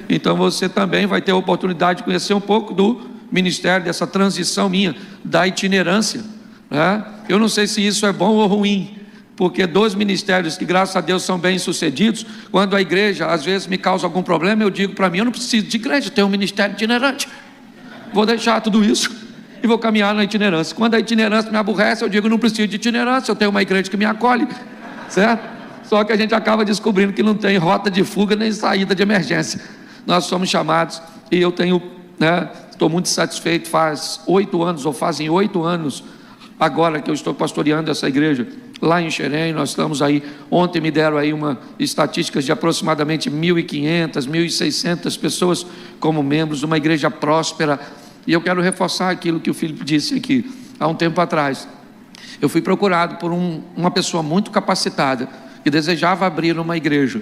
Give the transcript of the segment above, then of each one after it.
Então você também vai ter a oportunidade de conhecer um pouco do ministério, dessa transição minha, da itinerância, né? Eu não sei se isso é bom ou ruim, porque dois ministérios que graças a Deus são bem sucedidos, quando a igreja às vezes me causa algum problema, eu digo para mim, eu não preciso de igreja, eu tenho um ministério itinerante, vou deixar tudo isso e vou caminhar na itinerância. Quando a itinerância me aborrece, eu digo, não preciso de itinerância, eu tenho uma igreja que me acolhe, certo? Só que a gente acaba descobrindo que não tem rota de fuga nem saída de emergência. Nós somos chamados, e eu tenho, né, estou muito satisfeito, faz 8 anos, ou fazem 8 anos, agora que eu estou pastoreando essa igreja, lá em Xerém. Nós estamos aí, ontem me deram aí estatísticas de aproximadamente 1.500, 1.600 pessoas como membros, uma igreja próspera. E eu quero reforçar aquilo que o Filipe disse aqui, há um tempo atrás. Eu fui procurado por uma pessoa muito capacitada, que desejava abrir uma igreja.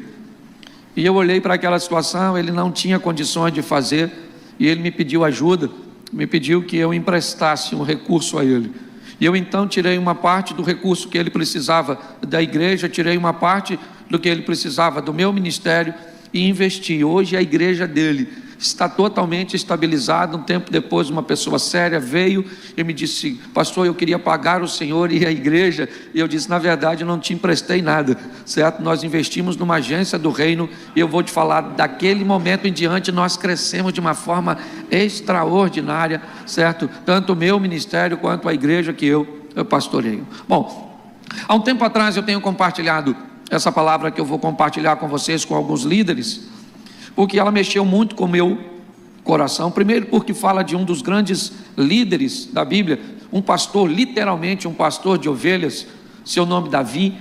E eu olhei para aquela situação, ele não tinha condições de fazer, e ele me pediu ajuda, me pediu que eu emprestasse um recurso a ele. E eu então tirei uma parte do recurso que ele precisava da igreja, tirei uma parte do que ele precisava do meu ministério e investi. Hoje a igreja dele está totalmente estabilizada. Um tempo depois, uma pessoa séria veio e me disse: pastor, eu queria pagar o senhor e a igreja. E eu disse: na verdade eu não te emprestei nada, certo? Nós investimos numa agência do reino, e eu vou te falar, daquele momento em diante nós crescemos de uma forma extraordinária, certo? Tanto o meu ministério quanto a igreja que eu pastoreio. Bom, há um tempo atrás eu tenho compartilhado essa palavra que eu vou compartilhar com vocês, com alguns líderes, porque ela mexeu muito com o meu coração. Primeiro porque fala de um dos grandes líderes da Bíblia, um pastor, literalmente um pastor de ovelhas, seu nome Davi.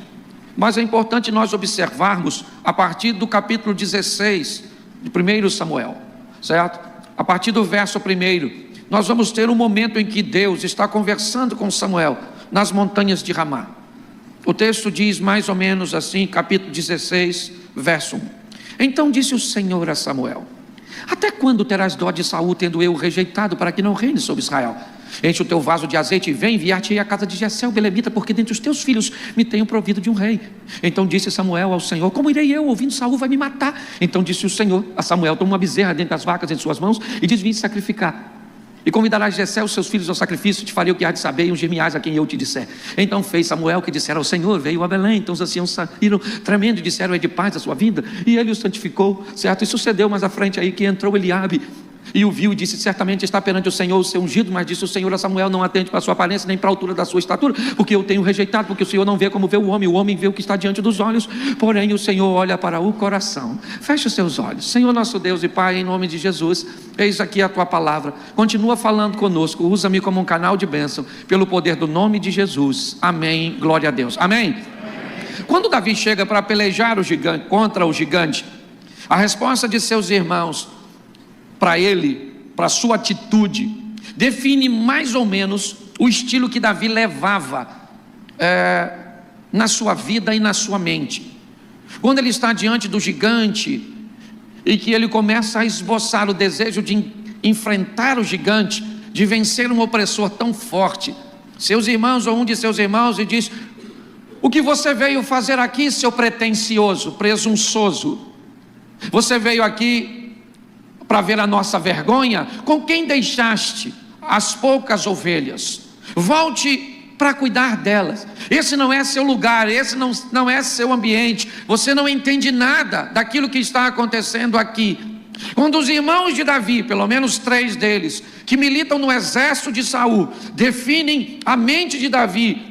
Mas é importante nós observarmos a partir do capítulo 16 de 1 Samuel, certo? A partir do verso 1, nós vamos ter um momento em que Deus está conversando com Samuel nas montanhas de Ramá. O texto diz mais ou menos assim, capítulo 16, verso 1. Então disse o Senhor a Samuel: até quando terás dó de Saul, tendo eu rejeitado, para que não reine sobre Israel? Enche o teu vaso de azeite e vem, enviar-te-ei à casa de Jessé o belemita, porque dentre os teus filhos me tenho provido de um rei. Então disse Samuel ao Senhor: como irei eu, ouvindo Saul vai me matar? Então disse o Senhor a Samuel: toma uma bezerra dentre as vacas em suas mãos e diz: vim sacrificar. E convidarás Jessé os seus filhos ao sacrifício, te farei o que há de saber, e uns gemiais a quem eu te disser. Então fez Samuel o que dissera ao Senhor, veio a Belém. Então os anciãos saíram tremendo e disseram: é de paz a sua vinda? E ele o santificou, certo? E sucedeu mais à frente aí que entrou Eliabe e o viu e disse: certamente está perante o Senhor o seu ungido. Mas disse o Senhor a Samuel: não atente para a sua aparência, nem para a altura da sua estatura, porque eu tenho rejeitado, porque o Senhor não vê como vê o homem vê o que está diante dos olhos, porém o Senhor olha para o coração. Feche os seus olhos. Senhor nosso Deus e Pai, em nome de Jesus, eis aqui a tua palavra, continua falando conosco, usa-me como um canal de bênção, pelo poder do nome de Jesus, amém, glória a Deus, amém. Quando Davi chega para pelejar contra o gigante, a resposta de seus irmãos para ele, para sua atitude, define mais ou menos o estilo que Davi levava na sua vida e na sua mente. Quando ele está diante do gigante e que ele começa a esboçar o desejo de enfrentar o gigante, de vencer um opressor tão forte, seus irmãos ou um de seus irmãos, e diz: o que você veio fazer aqui, seu pretensioso, presunçoso? Você veio aqui para ver a nossa vergonha? Com quem deixaste as poucas ovelhas? Volte para cuidar delas. Esse não é seu lugar, esse não é seu ambiente. Você não entende nada daquilo que está acontecendo aqui. Quando os irmãos de Davi, pelo menos 3 deles, que militam no exército de Saul, definem a mente de Davi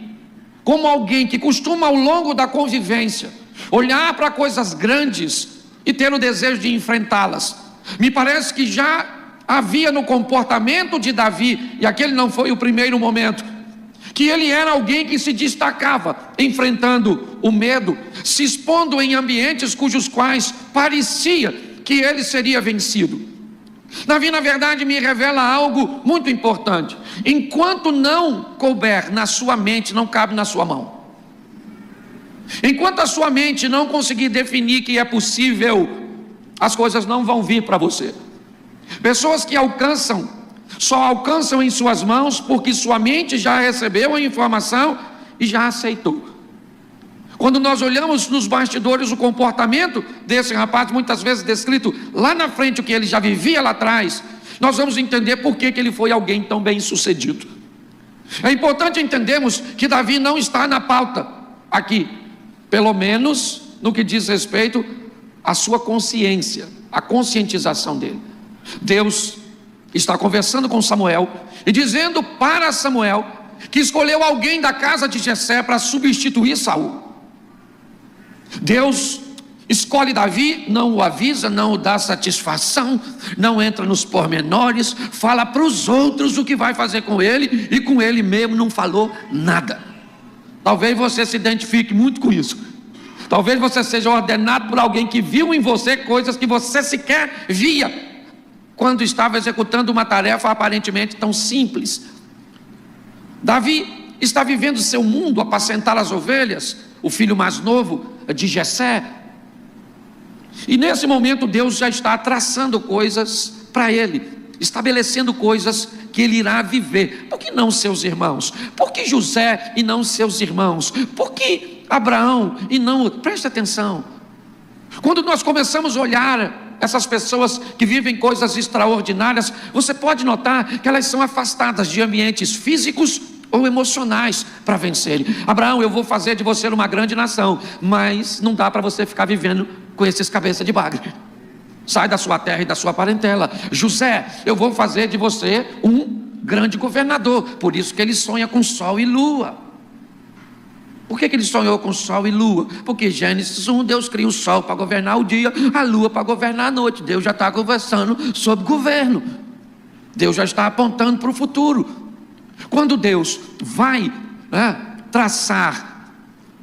como alguém que costuma, ao longo da convivência, olhar para coisas grandes e ter o desejo de enfrentá-las, me parece que já havia no comportamento de Davi, e aquele não foi o primeiro momento, que ele era alguém que se destacava enfrentando o medo, se expondo em ambientes cujos quais parecia que ele seria vencido. Davi, na verdade, me revela algo muito importante: enquanto não couber na sua mente, não cabe na sua mão. Enquanto a sua mente não conseguir definir que é possível, as coisas não vão vir para você. Pessoas que só alcançam em suas mãos porque sua mente já recebeu a informação e já aceitou. Quando nós olhamos nos bastidores o comportamento desse rapaz, muitas vezes descrito lá na frente o que ele já vivia lá atrás, nós vamos entender por que ele foi alguém tão bem sucedido. É importante entendermos que Davi não está na pauta aqui, pelo menos no que diz respeito à sua consciência, a conscientização dele. Deus está conversando com Samuel e dizendo para Samuel que escolheu alguém da casa de Jessé para substituir Saul. Deus escolhe Davi, não o avisa, não o dá satisfação, não entra nos pormenores, fala para os outros o que vai fazer com ele, e com ele mesmo não falou nada. Talvez você se identifique muito com isso. Talvez você seja ordenado por alguém que viu em você coisas que você sequer via quando estava executando uma tarefa aparentemente tão simples. Davi está vivendo seu mundo, apacentar as ovelhas, o filho mais novo de Jessé. E nesse momento Deus já está traçando coisas para ele, estabelecendo coisas que ele irá viver. Por que não seus irmãos? Por que José e não seus irmãos? Por que Abraão e não... Preste atenção. Quando nós começamos a olhar essas pessoas que vivem coisas extraordinárias, você pode notar que elas são afastadas de ambientes físicos ou emocionais para vencerem. Abraão, eu vou fazer de você uma grande nação, mas não dá para você ficar vivendo com esses cabeças de bagre. Sai da sua terra e da sua parentela. José, eu vou fazer de você um grande governador. Por isso que ele sonha com sol e lua. Por que ele sonhou com sol e lua? Porque Gênesis 1, Deus cria o sol para governar o dia, a lua para governar a noite. Deus já está conversando sobre governo. Deus já está apontando para o futuro. Quando Deus vai traçar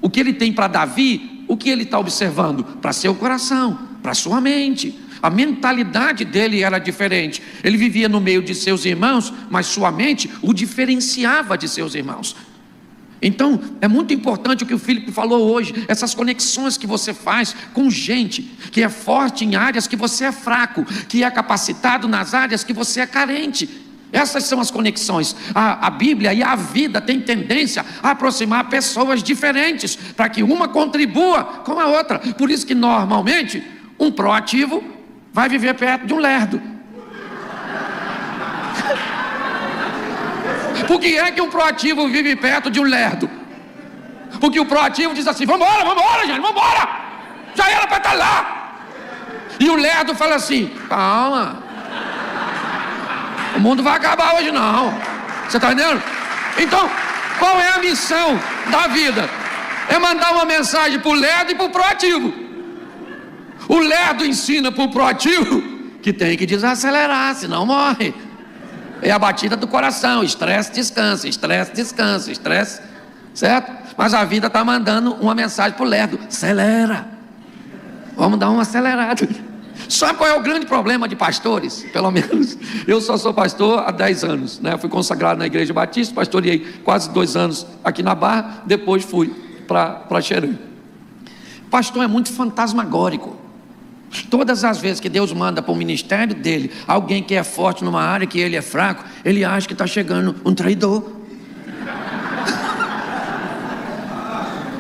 o que ele tem para Davi, o que ele está observando? Para seu coração, para sua mente. A mentalidade dele era diferente. Ele vivia no meio de seus irmãos, mas sua mente o diferenciava de seus irmãos. Então, é muito importante o que o Filipe falou hoje, essas conexões que você faz com gente que é forte em áreas que você é fraco, que é capacitado nas áreas que você é carente. Essas são as conexões. A Bíblia e a vida tem tendência a aproximar pessoas diferentes, para que uma contribua com a outra. Por isso que normalmente um proativo vai viver perto de um lerdo. Por que é que um proativo vive perto de um lerdo? Porque o proativo diz assim: vamos embora, gente, vamos embora, já era para estar lá. E o lerdo fala assim: calma, o mundo vai acabar hoje não. Você está entendendo? Então, qual é a missão da vida? É mandar uma mensagem para o lerdo e para o proativo. O lerdo ensina para o proativo que tem que desacelerar, senão morre. É a batida do coração, estresse, descansa, estresse, descansa, estresse, certo? Mas a vida está mandando uma mensagem para o lerdo: acelera, vamos dar uma acelerada. Sabe qual é o grande problema de pastores? Pelo menos eu só sou pastor há 10 anos, né? Eu fui consagrado na Igreja Batista, pastoreei quase 2 anos aqui na Barra, depois fui para Xerém. Pastor é muito fantasmagórico. Todas as vezes que Deus manda para o ministério dele alguém que é forte numa área que ele é fraco, ele acha que está chegando um traidor.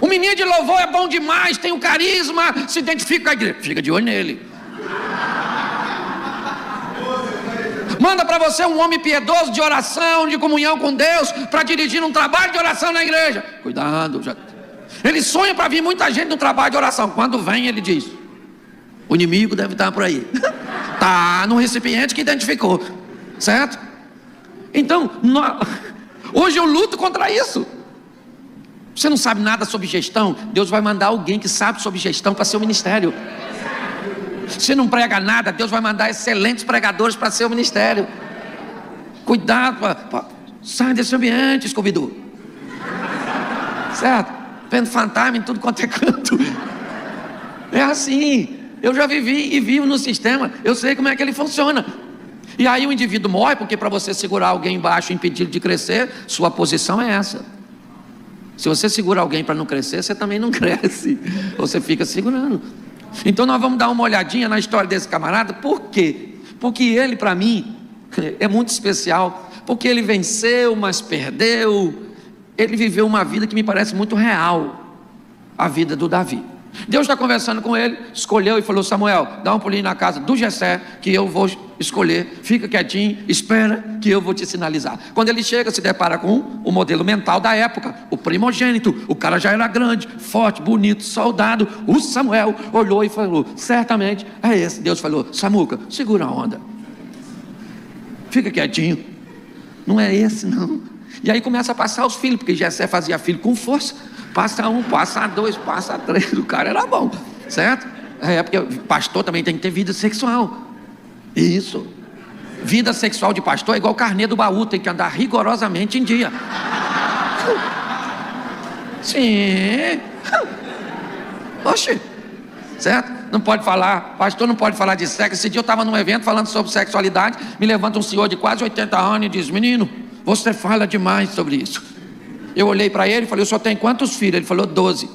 O menino de louvor é bom demais, tem um carisma, se identifica com a igreja, fica de olho nele. Manda para você um homem piedoso de oração, de comunhão com Deus, para dirigir um trabalho de oração na igreja. Cuidado, ele sonha para vir muita gente no trabalho de oração. Quando vem, ele diz: o inimigo deve estar por aí. Está no recipiente que identificou, certo? Então, hoje eu luto contra isso. Você não sabe nada sobre gestão? Deus vai mandar alguém que sabe sobre gestão para seu ministério. Você não prega nada? Deus vai mandar excelentes pregadores para seu ministério. Cuidado, sai desse ambiente, Scooby-Doo. Certo? Vendo fantasma em tudo quanto é canto. É assim. Eu já vivi e vivo no sistema, eu sei como é que ele funciona. E aí o indivíduo morre, porque para você segurar alguém embaixo e impedir de crescer, sua posição é essa. Se você segura alguém para não crescer, você também não cresce, você fica segurando. Então nós vamos dar uma olhadinha na história desse camarada. Por quê? Porque ele, para mim, é muito especial, porque ele venceu, mas perdeu. Ele viveu uma vida que me parece muito real. a vida do Davi. Deus está conversando com ele, escolheu e falou: Samuel, dá um pulinho na casa do Jessé, que eu vou escolher, fica quietinho, espera que eu vou te sinalizar. Quando ele chega, se depara com o modelo mental da época, o primogênito. O cara já era grande, forte, bonito, soldado. O Samuel olhou e falou: certamente é esse. Deus falou: Samuca, segura a onda, fica quietinho, não é esse não. E aí começa a passar os filhos, porque Jessé fazia filho com força. Passa um, passa dois, passa três. O cara era bom, certo? É porque pastor também tem que ter vida sexual. Isso. Vida sexual de pastor é igual carnê do baú, tem que andar rigorosamente em dia. Sim. Oxe, certo? Não pode falar, pastor não pode falar de sexo. Esse dia eu estava num evento falando sobre sexualidade, me levanta um senhor de quase 80 anos e diz: menino, você fala demais sobre isso. Eu olhei para ele e falei: o senhor tem quantos filhos? Ele falou: 12.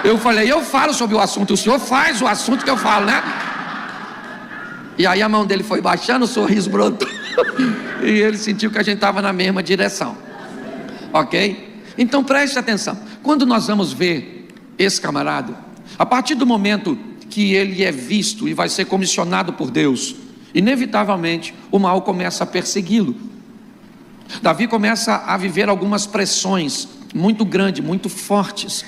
Eu falei: eu falo sobre o assunto, o senhor faz o assunto que eu falo, né? E aí a mão dele foi baixando, o sorriso brotou e ele sentiu que a gente estava na mesma direção. Ok? Então preste atenção. Quando nós vamos ver esse camarada, a partir do momento que ele é visto e vai ser comissionado por Deus, inevitavelmente o mal começa a persegui-lo. Davi começa a viver algumas pressões muito grandes, muito fortes.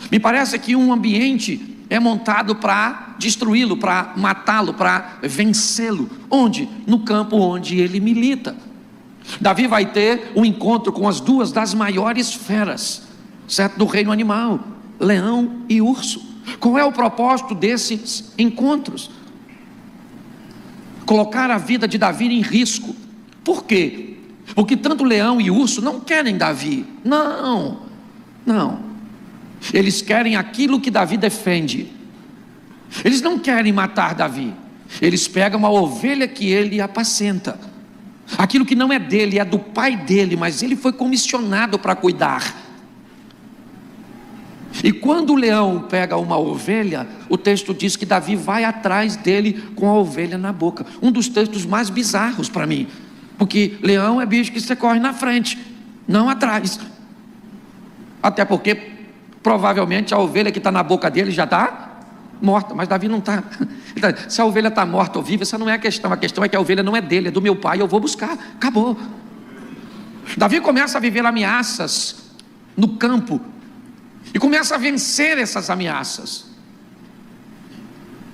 Me parece que um ambiente é montado para destruí-lo, para matá-lo, para vencê-lo. Onde? No campo onde ele milita. Davi vai ter um encontro com as duas das maiores feras, certo? Do reino animal, leão e urso. Qual é o propósito desses encontros? Colocar a vida de Davi em risco. Por quê? Porque tanto leão e urso não querem Davi. Não. Eles querem aquilo que Davi defende. Eles não querem matar Davi. Eles pegam a ovelha que ele apacenta. Aquilo que não é dele, é do pai dele, mas ele foi comissionado para cuidar. E quando o leão pega uma ovelha, o texto diz que Davi vai atrás dele com a ovelha na boca. Um dos textos mais bizarros para mim. Porque leão é bicho que você corre na frente, não atrás. Até porque provavelmente a ovelha que está na boca dele já está morta, mas Davi não está. Se a ovelha está morta ou viva, essa não é a questão é que a ovelha não é dele, é do meu pai, eu vou buscar, acabou. Davi começa a viver ameaças no campo, e começa a vencer essas ameaças,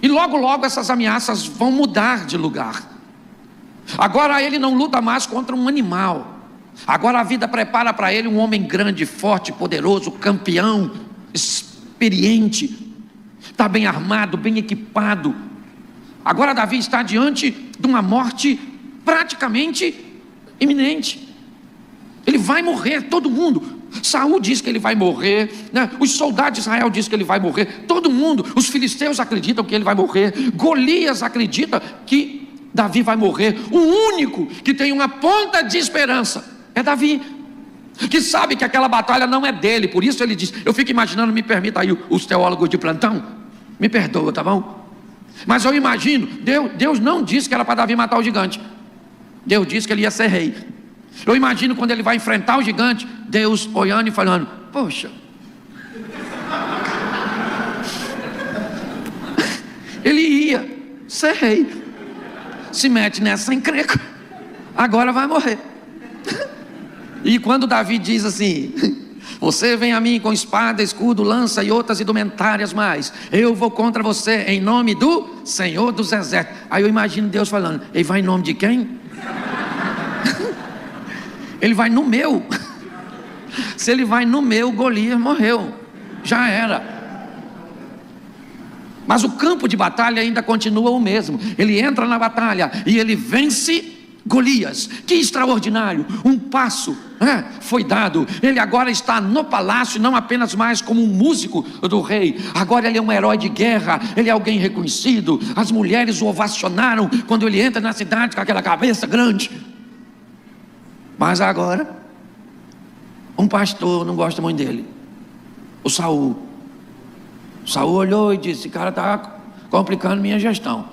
e logo essas ameaças vão mudar de lugar. Agora ele não luta mais contra um animal. Agora a vida prepara para ele um homem grande, forte, poderoso, campeão, experiente. Está bem armado, bem equipado. Agora Davi está diante de uma morte praticamente iminente. Ele vai morrer, todo mundo. Saul diz que ele vai morrer, né? Os soldados de Israel dizem que ele vai morrer. Todo mundo, os filisteus acreditam que ele vai morrer. Golias acredita que Davi vai morrer. O único que tem uma ponta de esperança é Davi, que sabe que aquela batalha não é dele. Por isso ele diz, eu fico imaginando, me permita aí os teólogos de plantão, me perdoa, tá bom? Mas eu imagino, Deus não disse que era para Davi matar o gigante. Deus disse que ele ia ser rei. Eu imagino quando ele vai enfrentar o gigante, Deus olhando e falando: poxa, ele ia ser rei, se mete nessa encrenca, agora vai morrer. E quando Davi diz assim: você vem a mim com espada, escudo, lança e outras indumentárias mais, eu vou contra você em nome do Senhor dos Exércitos. Aí eu imagino Deus falando: ele vai em nome de quem? Ele vai no meu. Se ele vai no meu, Golias morreu, já era. Mas o campo de batalha ainda continua o mesmo. Ele entra na batalha e ele vence Golias. Que extraordinário, um passo foi dado. Ele agora está no palácio, não apenas mais como um músico do rei, agora ele é um herói de guerra, ele é alguém reconhecido. As mulheres o ovacionaram quando ele entra na cidade com aquela cabeça grande. Mas agora um pastor não gosta muito dele, o Saul. Saul olhou e disse: esse cara está complicando minha gestão,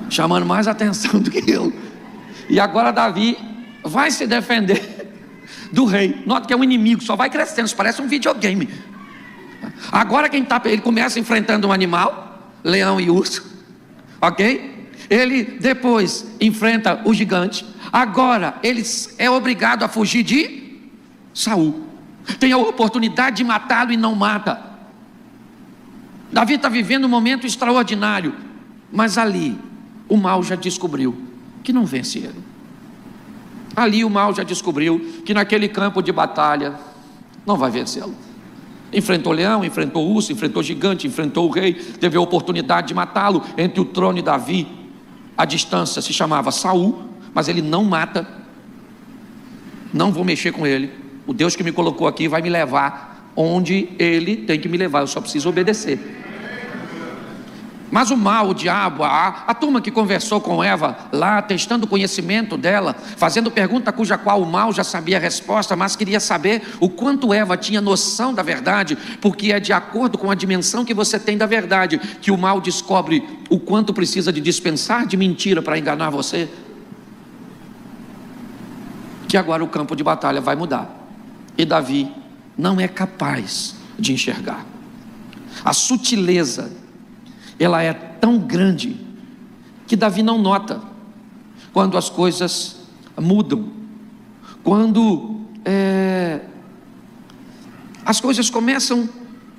chamando mais atenção do que eu. E agora Davi vai se defender do rei. Nota que é um inimigo, só vai crescendo, isso parece um videogame. Agora ele começa enfrentando um animal, leão e urso, ok? Ele depois enfrenta o gigante. Agora ele é obrigado a fugir de Saul. Tem a oportunidade de matá-lo e não mata. Davi está vivendo um momento extraordinário, mas ali o mal já descobriu que não vence ele. Ali o mal já descobriu que naquele campo de batalha não vai vencê-lo. Enfrentou leão, enfrentou urso, enfrentou gigante, enfrentou o rei, teve a oportunidade de matá-lo. Entre o trono e Davi, a distância se chamava Saul, mas ele não mata. Não vou mexer com ele. O Deus que me colocou aqui vai me levar onde ele tem que me levar, eu só preciso obedecer. Mas o mal, o diabo, a turma que conversou com Eva lá, testando o conhecimento dela, fazendo pergunta cuja qual o mal já sabia a resposta, mas queria saber o quanto Eva tinha noção da verdade, porque é de acordo com a dimensão que você tem da verdade que o mal descobre o quanto precisa de dispensar de mentira para enganar você. Que agora o campo de batalha vai mudar, e Davi não é capaz de enxergar. A sutileza, ela é tão grande que Davi não nota quando as coisas mudam, quando as coisas começam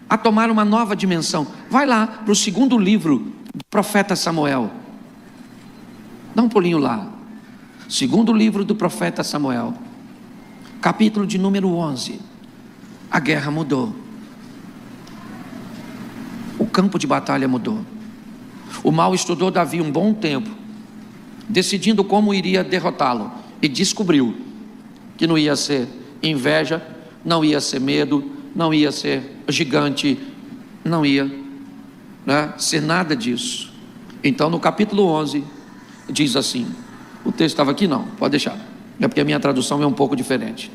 a tomar uma nova dimensão. Vai lá para o segundo livro do profeta Samuel, dá um pulinho lá. Segundo livro do profeta Samuel, capítulo de número 11. A guerra mudou, o campo de batalha mudou. O mal estudou Davi um bom tempo, decidindo como iria derrotá-lo, e descobriu que não ia ser inveja, não ia ser medo, não ia ser gigante, não ia ser nada disso. Então no capítulo 11 diz assim, o texto estava aqui não, pode deixar, é porque a minha tradução é um pouco diferente.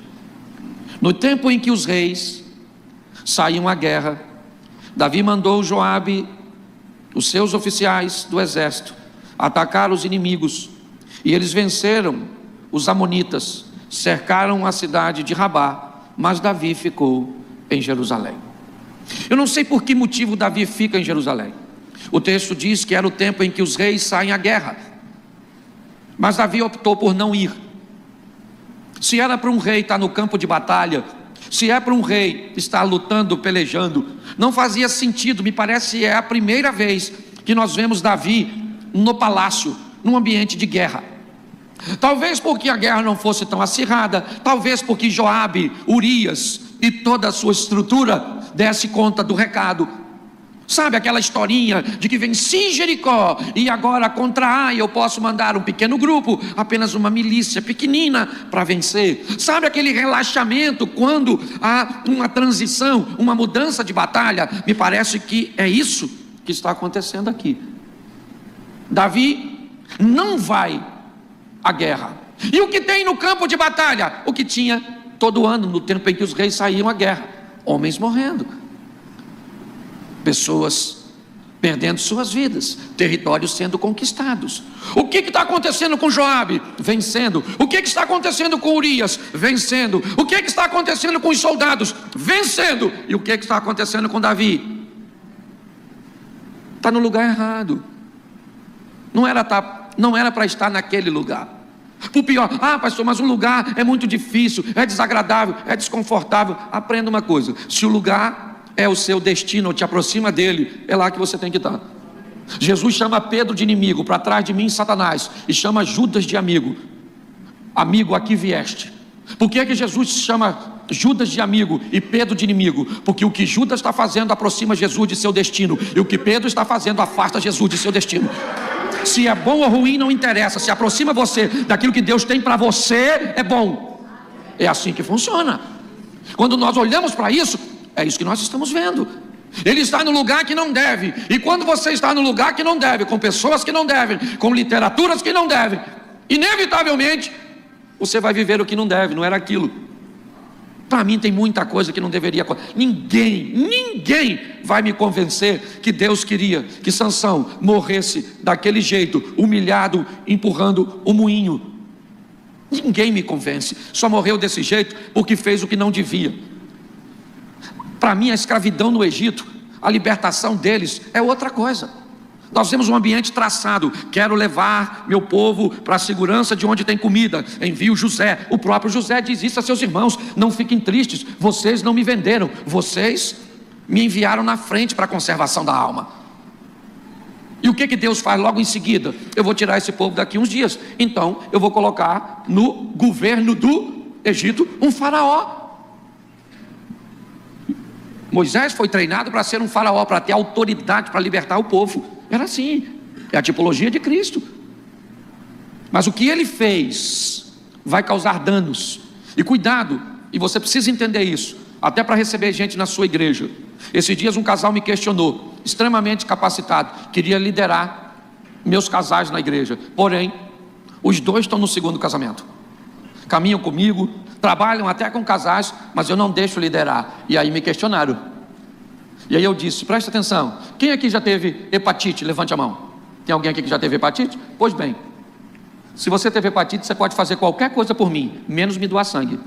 No tempo em que os reis saíam à guerra, Davi mandou Joabe, os seus oficiais do exército, atacar os inimigos, e eles venceram os amonitas, cercaram a cidade de Rabá, mas Davi ficou em Jerusalém. Eu não sei por que motivo Davi fica em Jerusalém. O texto diz que era o tempo em que os reis saem à guerra, mas Davi optou por não ir. Se era para um rei estar no campo de batalha, se é para um rei estar lutando, pelejando, não fazia sentido. Me parece que é a primeira vez que nós vemos Davi no palácio, num ambiente de guerra. Talvez porque a guerra não fosse tão acirrada, talvez porque Joabe, Urias e toda a sua estrutura desse conta do recado. Sabe aquela historinha de que venci Jericó e agora contra Ai eu posso mandar um pequeno grupo, apenas uma milícia pequenina para vencer. Sabe aquele relaxamento quando há uma transição, uma mudança de batalha? Me parece que é isso que está acontecendo aqui. Davi não vai à guerra. E o que tem no campo de batalha? O que tinha todo ano no tempo em que os reis saíam à guerra: homens morrendo, pessoas perdendo suas vidas, territórios sendo conquistados. O que está acontecendo com Joabe? Vencendo. O que está acontecendo com Urias? Vencendo. O que está acontecendo com os soldados? Vencendo. E o que está acontecendo com Davi? Está no lugar errado. Não era para estar naquele lugar. Por pior, pastor, mas o lugar é muito difícil, é desagradável, é desconfortável. Aprenda uma coisa: se o lugar é o seu destino, te aproxima dele, é lá que você tem que estar. Jesus chama Pedro de inimigo, para trás de mim Satanás, e chama Judas de amigo. Amigo, aqui vieste. Por que Jesus chama Judas de amigo e Pedro de inimigo? Porque o que Judas está fazendo aproxima Jesus de seu destino, e o que Pedro está fazendo afasta Jesus de seu destino. Se é bom ou ruim não interessa, se aproxima você daquilo que Deus tem para você, é bom. É assim que funciona. Quando nós olhamos para isso, é isso que nós estamos vendo. Ele está no lugar que não deve. E quando você está no lugar que não deve, com pessoas que não devem, com literaturas que não devem, inevitavelmente você vai viver o que não deve. Não era aquilo. Para mim tem muita coisa que não deveria. Ninguém vai me convencer que Deus queria que Sansão morresse daquele jeito, humilhado, empurrando o moinho. Ninguém me convence. Só morreu desse jeito porque fez o que não devia. Para mim, a escravidão no Egito, a libertação deles é outra coisa. Nós temos um ambiente traçado. Quero levar meu povo para a segurança de onde tem comida. Envio José. O próprio José diz isso a seus irmãos: não fiquem tristes, vocês não me venderam, vocês me enviaram na frente para a conservação da alma. E o que Deus faz logo em seguida? Eu vou tirar esse povo daqui uns dias, então eu vou colocar no governo do Egito um faraó. Moisés foi treinado para ser um faraó, para ter autoridade para libertar o povo. Era assim, é a tipologia de Cristo. Mas o que ele fez vai causar danos. E cuidado, e você precisa entender isso, até para receber gente na sua igreja. Esses dias um casal me questionou, extremamente capacitado, queria liderar meus casais na igreja. Porém, os dois estão no segundo casamento, caminham comigo, trabalham até com casais, mas eu não deixo liderar. E aí me questionaram. E aí eu disse: presta atenção, quem aqui já teve hepatite? Levante a mão. Tem alguém aqui que já teve hepatite? Pois bem, se você teve hepatite, você pode fazer qualquer coisa por mim, menos me doar sangue.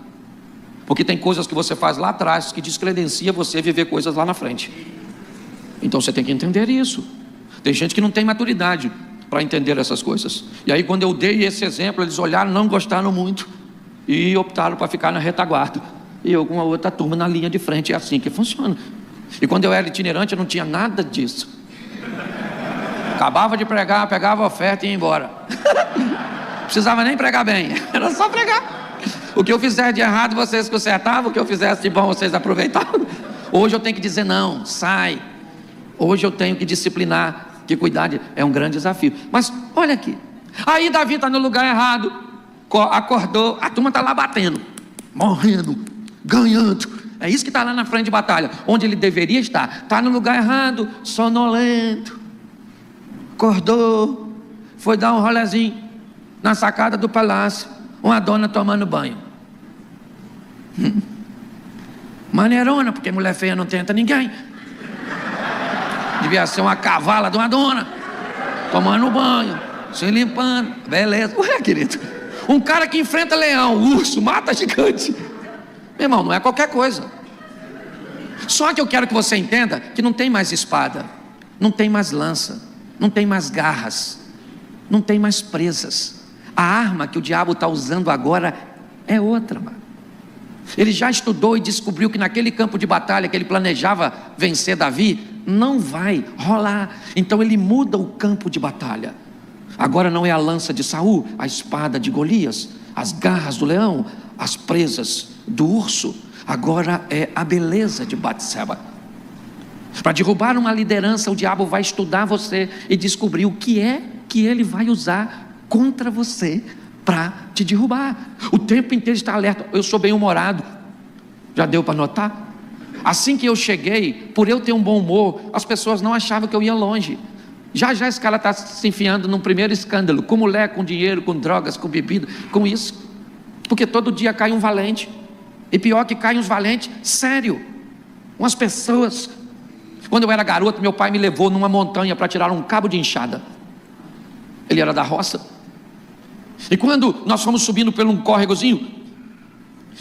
Porque tem coisas que você faz lá atrás que descredencia você viver coisas lá na frente. Então você tem que entender isso. Tem gente que não tem maturidade para entender essas coisas. E aí quando eu dei esse exemplo, eles olharam, não gostaram muito e optaram para ficar na retaguarda. E eu com a outra turma na linha de frente. É assim que funciona. E quando eu era itinerante, eu não tinha nada disso. Acabava de pregar, pegava a oferta e ia embora. Precisava nem pregar bem, era só pregar. O que eu fizer de errado, vocês consertavam. O que eu fizesse de bom, vocês aproveitavam. Hoje eu tenho que dizer não, sai. Hoje eu tenho que disciplinar, que cuidar é um grande desafio. Mas olha aqui, aí Davi está no lugar errado, acordou, a turma está lá batendo, morrendo, ganhando. É isso que está lá na frente de batalha, onde ele deveria estar. Está no lugar errado, sonolento. Acordou, foi dar um rolezinho na sacada do palácio, uma dona tomando banho. Maneirona, porque mulher feia não tenta ninguém. Devia ser uma cavala de uma dona, tomando banho, se limpando, beleza. Ué, querido, um cara que enfrenta leão, urso, mata gigante. Meu irmão, não é qualquer coisa. Só que eu quero que você entenda que não tem mais espada, não tem mais lança, não tem mais garras, não tem mais presas. A arma que o diabo está usando agora é outra, mano. Ele já estudou e descobriu que naquele campo de batalha que ele planejava vencer Davi, não vai rolar. Então ele muda o campo de batalha. Agora não é a lança de Saul, a espada de Golias, as garras do leão, as presas do urso. Agora é a beleza de Batseba. Para derrubar uma liderança, o diabo vai estudar você e descobrir o que é que ele vai usar contra você para te derrubar. O tempo inteiro está alerta. Eu sou bem-humorado, já deu para notar? Assim que eu cheguei, por eu ter um bom humor, as pessoas não achavam que eu ia longe. Já esse cara está se enfiando num primeiro escândalo, com mulher, com dinheiro, com drogas, com bebida, com isso, porque todo dia cai um valente, e pior que caem uns valentes, sério, umas pessoas. Quando eu era garoto, meu pai me levou numa montanha para tirar um cabo de enxada. Ele era da roça. E quando nós fomos subindo por um córregozinho,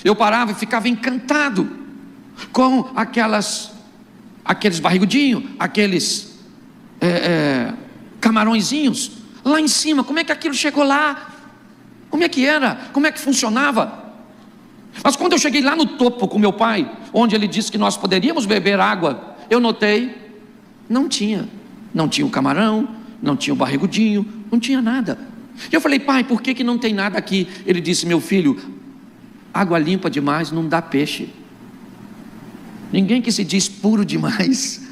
eu parava e ficava encantado com aqueles barrigudinhos, aqueles camarõezinhos lá em cima. Como é que aquilo chegou lá? Como é que era? Como é que funcionava? Mas quando eu cheguei lá no topo com meu pai, onde ele disse que nós poderíamos beber água, eu notei, não tinha o camarão, não tinha o barrigudinho, não tinha nada. E eu falei: pai, por que não tem nada aqui? Ele disse: meu filho, água limpa demais não dá peixe. Ninguém que se diz puro demais,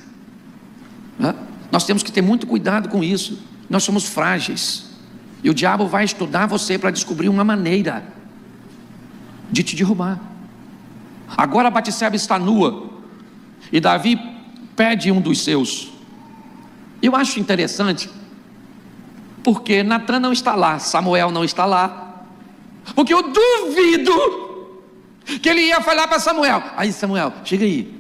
né? Nós temos que ter muito cuidado com isso. Nós somos frágeis, e o diabo vai estudar você para descobrir uma maneira de te derrubar. Agora Batseba está nua, e Davi pede um dos seus. Eu acho interessante, porque Natan não está lá, Samuel não está lá, porque eu duvido que ele ia falar para Samuel: aí Samuel, chega aí.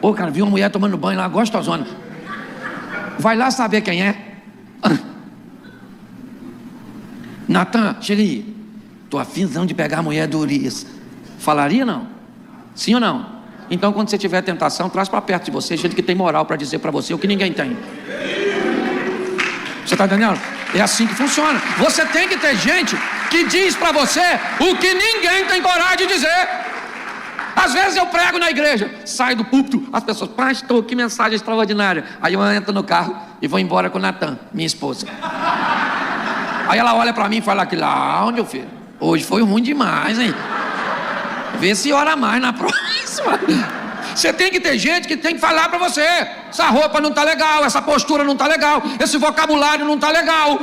Pô, cara, viu uma mulher tomando banho lá, gostosona, vai lá saber quem é. Natan, chega aí. Estou afinzão de pegar a mulher do Urias. Falaria não? Sim ou não? Então quando você tiver tentação, traz para perto de você gente que tem moral para dizer para você o que ninguém tem. Você está entendendo? É assim que funciona. Você tem que ter gente que diz para você o que ninguém tem coragem de dizer. Às vezes eu prego na igreja, saio do púlpito, as pessoas, pastor, que mensagem extraordinária. Aí eu entro no carro e vou embora com o Natan, minha esposa. Aí ela olha para mim e fala aqui, lá onde eu fiz? Hoje foi ruim demais, hein? Vê se ora mais na próxima. Você tem que ter gente que tem que falar para você: essa roupa não está legal, essa postura não está legal, esse vocabulário não está legal,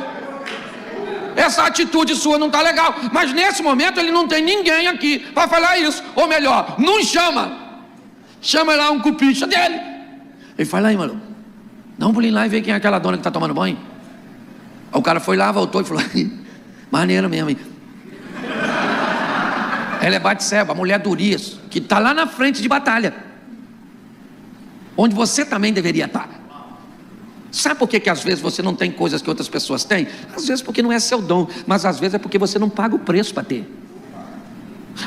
essa atitude sua não está legal. Mas nesse momento ele não tem ninguém aqui para falar isso. Ou melhor, não chama. Chama lá um cupicha dele. Ele fala aí, maluco, dá um pulinho lá e vê quem é aquela dona que está tomando banho. Aí o cara foi lá, voltou e falou: maneiro mesmo, hein? Ela é Batseba, a mulher de Urias, que está lá na frente de batalha, onde você também deveria estar. Sabe por que às vezes você não tem coisas que outras pessoas têm? Às vezes porque não é seu dom, mas às vezes é porque você não paga o preço para ter.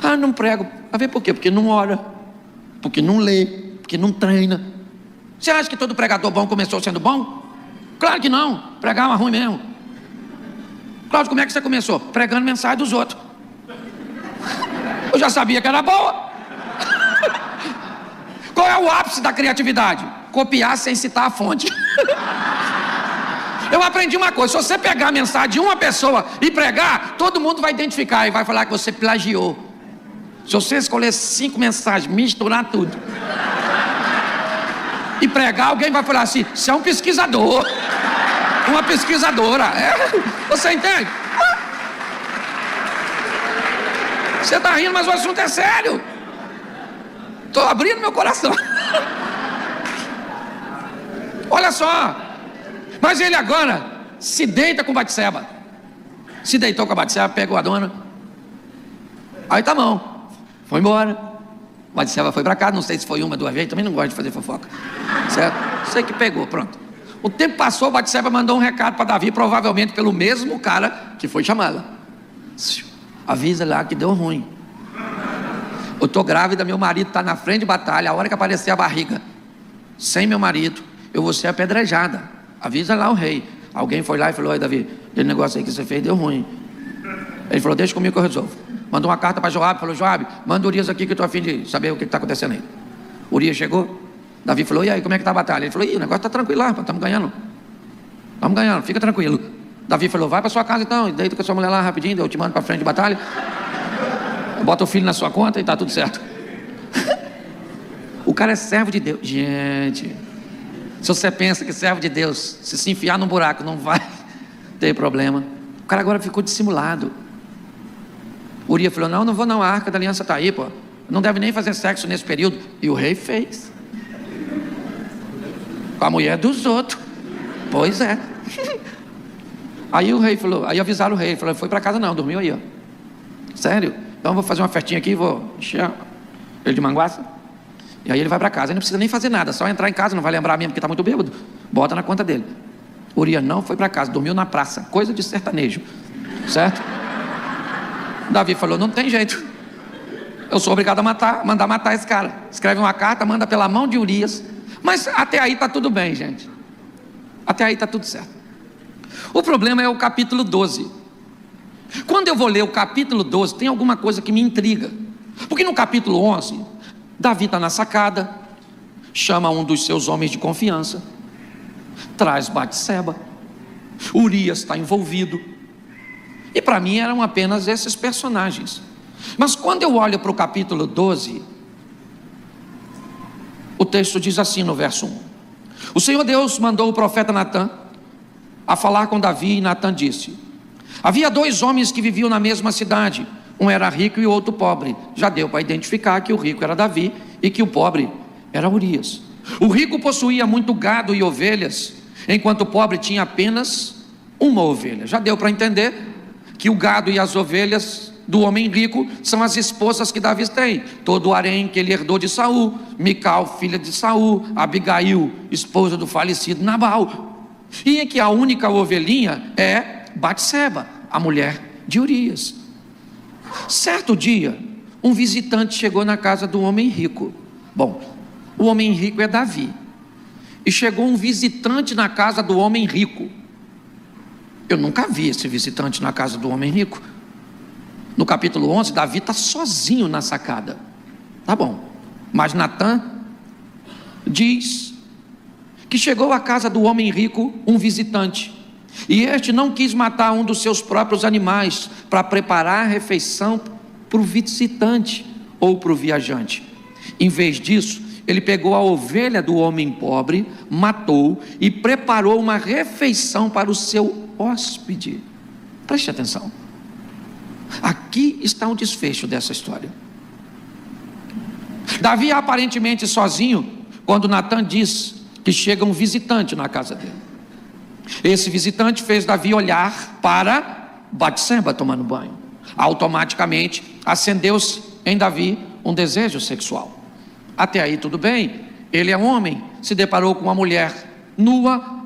Ah, não prego. A ver por quê? Porque não ora, porque não lê, porque não treina. Você acha que todo pregador bom começou sendo bom? Claro que não. Pregar é uma ruim mesmo. Cláudio, como é que você começou? Pregando mensagem dos outros. Eu já sabia que era boa. Qual é o ápice da criatividade? Copiar sem citar a fonte. Eu aprendi uma coisa: se você pegar a mensagem de uma pessoa e pregar, todo mundo vai identificar e vai falar que você plagiou. Se você escolher 5 mensagens, misturar tudo e pregar, alguém vai falar assim: você é um pesquisador, uma pesquisadora. Você entende? Você está rindo, mas o assunto é sério. Estou abrindo meu coração. Olha só. Mas ele agora se deita com Batseba. Se deitou com a Batseba, pegou a dona. Aí tá bom. Foi embora. Batseba foi para casa, não sei se foi uma, 2 vezes. Também não gosto de fazer fofoca. Certo? Sei que pegou, pronto. O tempo passou, Batseba mandou um recado para Davi, provavelmente pelo mesmo cara que foi chamá-la. Avisa lá que deu ruim. Eu estou grávida, meu marido está na frente de batalha. A hora que aparecer a barriga sem meu marido, eu vou ser apedrejada. Avisa lá o rei. Alguém foi lá e falou: oi Davi, aquele negócio aí que você fez deu ruim. Ele falou: deixa comigo que eu resolvo. Mandou uma carta para Joabe, falou: Joabe, manda Urias aqui que eu estou a fim de saber o que está acontecendo aí. Urias chegou. Davi falou: e aí, como é que está a batalha? Ele falou: o negócio está tranquilo lá, estamos ganhando. Estamos ganhando, fica tranquilo. Davi falou: vai para sua casa então, deita com a sua mulher lá rapidinho, eu te mando para frente de batalha, bota o filho na sua conta e está tudo certo. O cara é servo de Deus. Gente, se você pensa que servo de Deus, se enfiar num buraco não vai ter problema. O cara agora ficou dissimulado. Urias falou: não vou não, a arca da aliança está aí, pô. Não deve nem fazer sexo nesse período. E o rei fez. Com a mulher dos outros. Pois é. Aí o rei falou, aí avisaram o rei, ele falou: foi para casa não, dormiu aí, ó. Sério? Então eu vou fazer uma festinha aqui, vou encher ele de manguaça. E aí ele vai para casa, ele não precisa nem fazer nada, só entrar em casa, não vai lembrar mesmo porque está muito bêbado. Bota na conta dele. Urias não foi para casa, dormiu na praça, coisa de sertanejo. Certo? Davi falou: não tem jeito. Eu sou obrigado a mandar matar esse cara. Escreve uma carta, manda pela mão de Urias. Mas até aí está tudo bem, gente. Até aí está tudo certo. O problema é o capítulo 12. Quando eu vou ler o capítulo 12, tem alguma coisa que me intriga. Porque no capítulo 11, Davi está na sacada, chama um dos seus homens de confiança, traz Batseba, Urias está envolvido. E para mim eram apenas esses personagens. Mas quando eu olho para o capítulo 12, o texto diz assim no verso 1: o Senhor Deus mandou o profeta Natan a falar com Davi, e Natan disse: havia 2 homens que viviam na mesma cidade, um era rico e o outro pobre. Já deu para identificar que o rico era Davi e que o pobre era Urias. O rico possuía muito gado e ovelhas, enquanto o pobre tinha apenas uma ovelha. Já deu para entender que o gado e as ovelhas do homem rico são as esposas que Davi tem, todo o harém que ele herdou de Saul, Mical, filha de Saul, Abigail, esposa do falecido Nabal, e em que a única ovelhinha é Batseba, a mulher de Urias. Certo dia, um visitante chegou na casa do homem rico. Bom, o homem rico é Davi. E chegou um visitante na casa do homem rico. Eu nunca vi esse visitante na casa do homem rico. No capítulo 11, Davi está sozinho na sacada. Tá bom. Mas Natã diz que chegou à casa do homem rico um visitante. E este não quis matar um dos seus próprios animais para preparar a refeição para o visitante ou para o viajante. Em vez disso, ele pegou a ovelha do homem pobre, matou e preparou uma refeição para o seu hóspede. Preste atenção. Aqui está o desfecho dessa história. Davi aparentemente sozinho, quando Natã diz que chega um visitante na casa dele. Esse visitante fez Davi olhar para Batseba tomando banho. Automaticamente acendeu-se em Davi um desejo sexual. Até aí tudo bem, ele é homem, se deparou com uma mulher nua,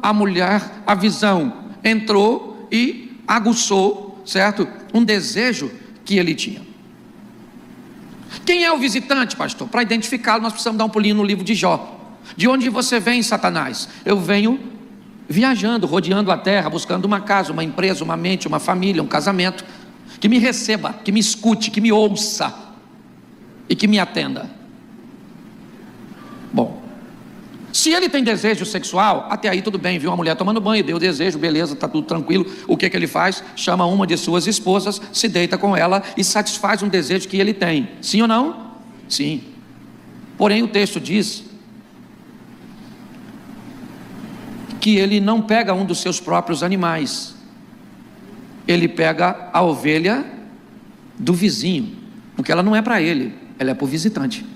a visão entrou e aguçou, certo? Um desejo que ele tinha. Quem é o visitante, pastor? Para identificá-lo, nós precisamos dar um pulinho no livro de Jó. De onde você vem, Satanás? Eu venho viajando, rodeando a terra, buscando uma casa, uma empresa, uma mente, uma família, um casamento, que me receba, que me escute, que me ouça e que me atenda. Bom, se ele tem desejo sexual, até aí tudo bem, viu uma mulher tomando banho, deu desejo, beleza, está tudo tranquilo. O que ele faz? Chama uma de suas esposas, se deita com ela e satisfaz um desejo que ele tem. Sim ou não? Sim. Porém o texto diz que ele não pega um dos seus próprios animais, ele pega a ovelha do vizinho, porque ela não é para ele, ela é para o visitante.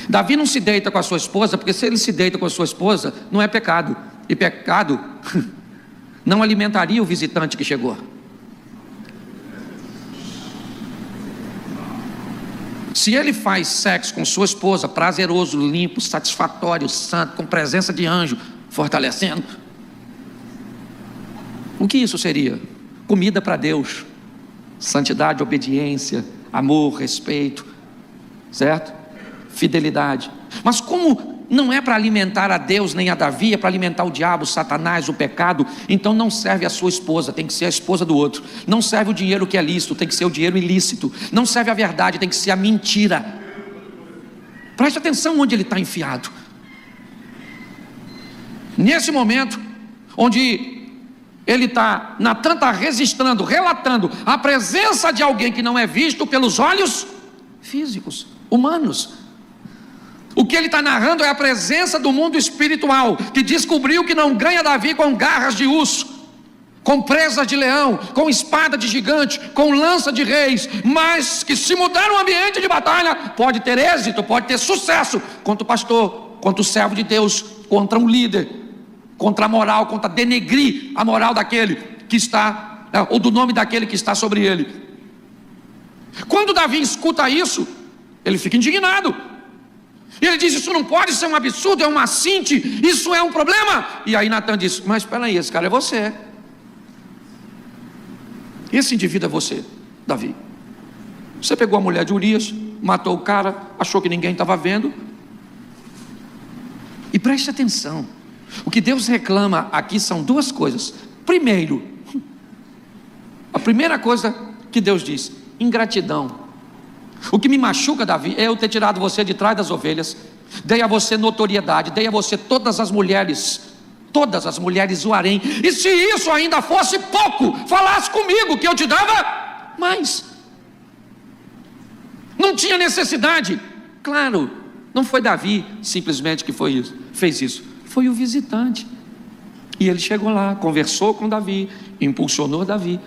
Davi não se deita com a sua esposa, porque se ele se deita com a sua esposa, não é pecado, e pecado não alimentaria o visitante que chegou. Se ele faz sexo com sua esposa, prazeroso, limpo, satisfatório, santo, com presença de anjo, fortalecendo, o que isso seria? Comida para Deus, santidade, obediência, amor, respeito, certo? Fidelidade. Mas como não é para alimentar a Deus nem a Davi, é para alimentar o diabo, Satanás, o pecado, então não serve a sua esposa, tem que ser a esposa do outro. Não serve o dinheiro que é lícito, tem que ser o dinheiro ilícito. Não serve a verdade, tem que ser a mentira. Preste atenção onde ele está enfiado. Nesse momento, onde ele está, Natã está registrando, relatando a presença de alguém que não é visto pelos olhos físicos, humanos. O que ele está narrando é a presença do mundo espiritual, que descobriu que não ganha Davi com garras de urso, com presas de leão, com espada de gigante, com lança de reis, mas que se mudar o ambiente de batalha, pode ter êxito, pode ter sucesso, contra o pastor, contra o servo de Deus, contra um líder, contra a moral, contra denegrir a moral daquele que está, ou do nome daquele que está sobre ele. Quando Davi escuta isso, ele fica indignado. E ele diz: isso não pode ser um absurdo, é um assinte, isso é um problema. E aí Natã diz: mas espera aí, esse cara é você. Esse indivíduo é você, Davi. Você pegou a mulher de Urias, matou o cara, achou que ninguém estava vendo. E preste atenção, o que Deus reclama aqui são duas coisas. Primeiro, a primeira coisa que Deus diz: ingratidão. O que me machuca, Davi, é eu ter tirado você de trás das ovelhas, dei a você notoriedade, dei a você todas as mulheres o harém, e se isso ainda fosse pouco, falasse comigo que eu te dava mais. Não tinha necessidade. Claro, não foi Davi simplesmente que fez isso, foi o visitante. E ele chegou lá, conversou com Davi, impulsionou Davi.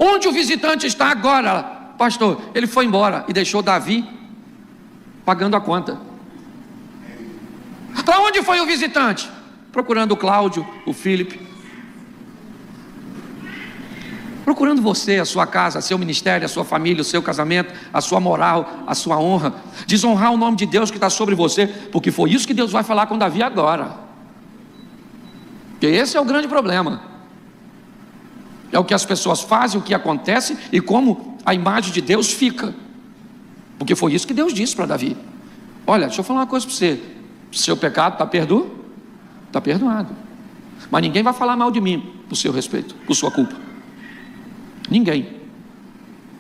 Onde o visitante está agora? Pastor, ele foi embora e deixou Davi pagando a conta. Para onde foi o visitante? Procurando o Cláudio, o Felipe, procurando você, a sua casa, seu ministério, a sua família, o seu casamento, a sua moral, a sua honra, desonrar o nome de Deus que está sobre você, porque foi isso que Deus vai falar com Davi agora. Porque esse é o grande problema. É o que as pessoas fazem, o que acontece e como a imagem de Deus fica. Porque foi isso que Deus disse para Davi. Olha, deixa eu falar uma coisa para você. Seu pecado está perdoado? Está perdoado. Mas ninguém vai falar mal de mim por seu respeito, por sua culpa. Ninguém.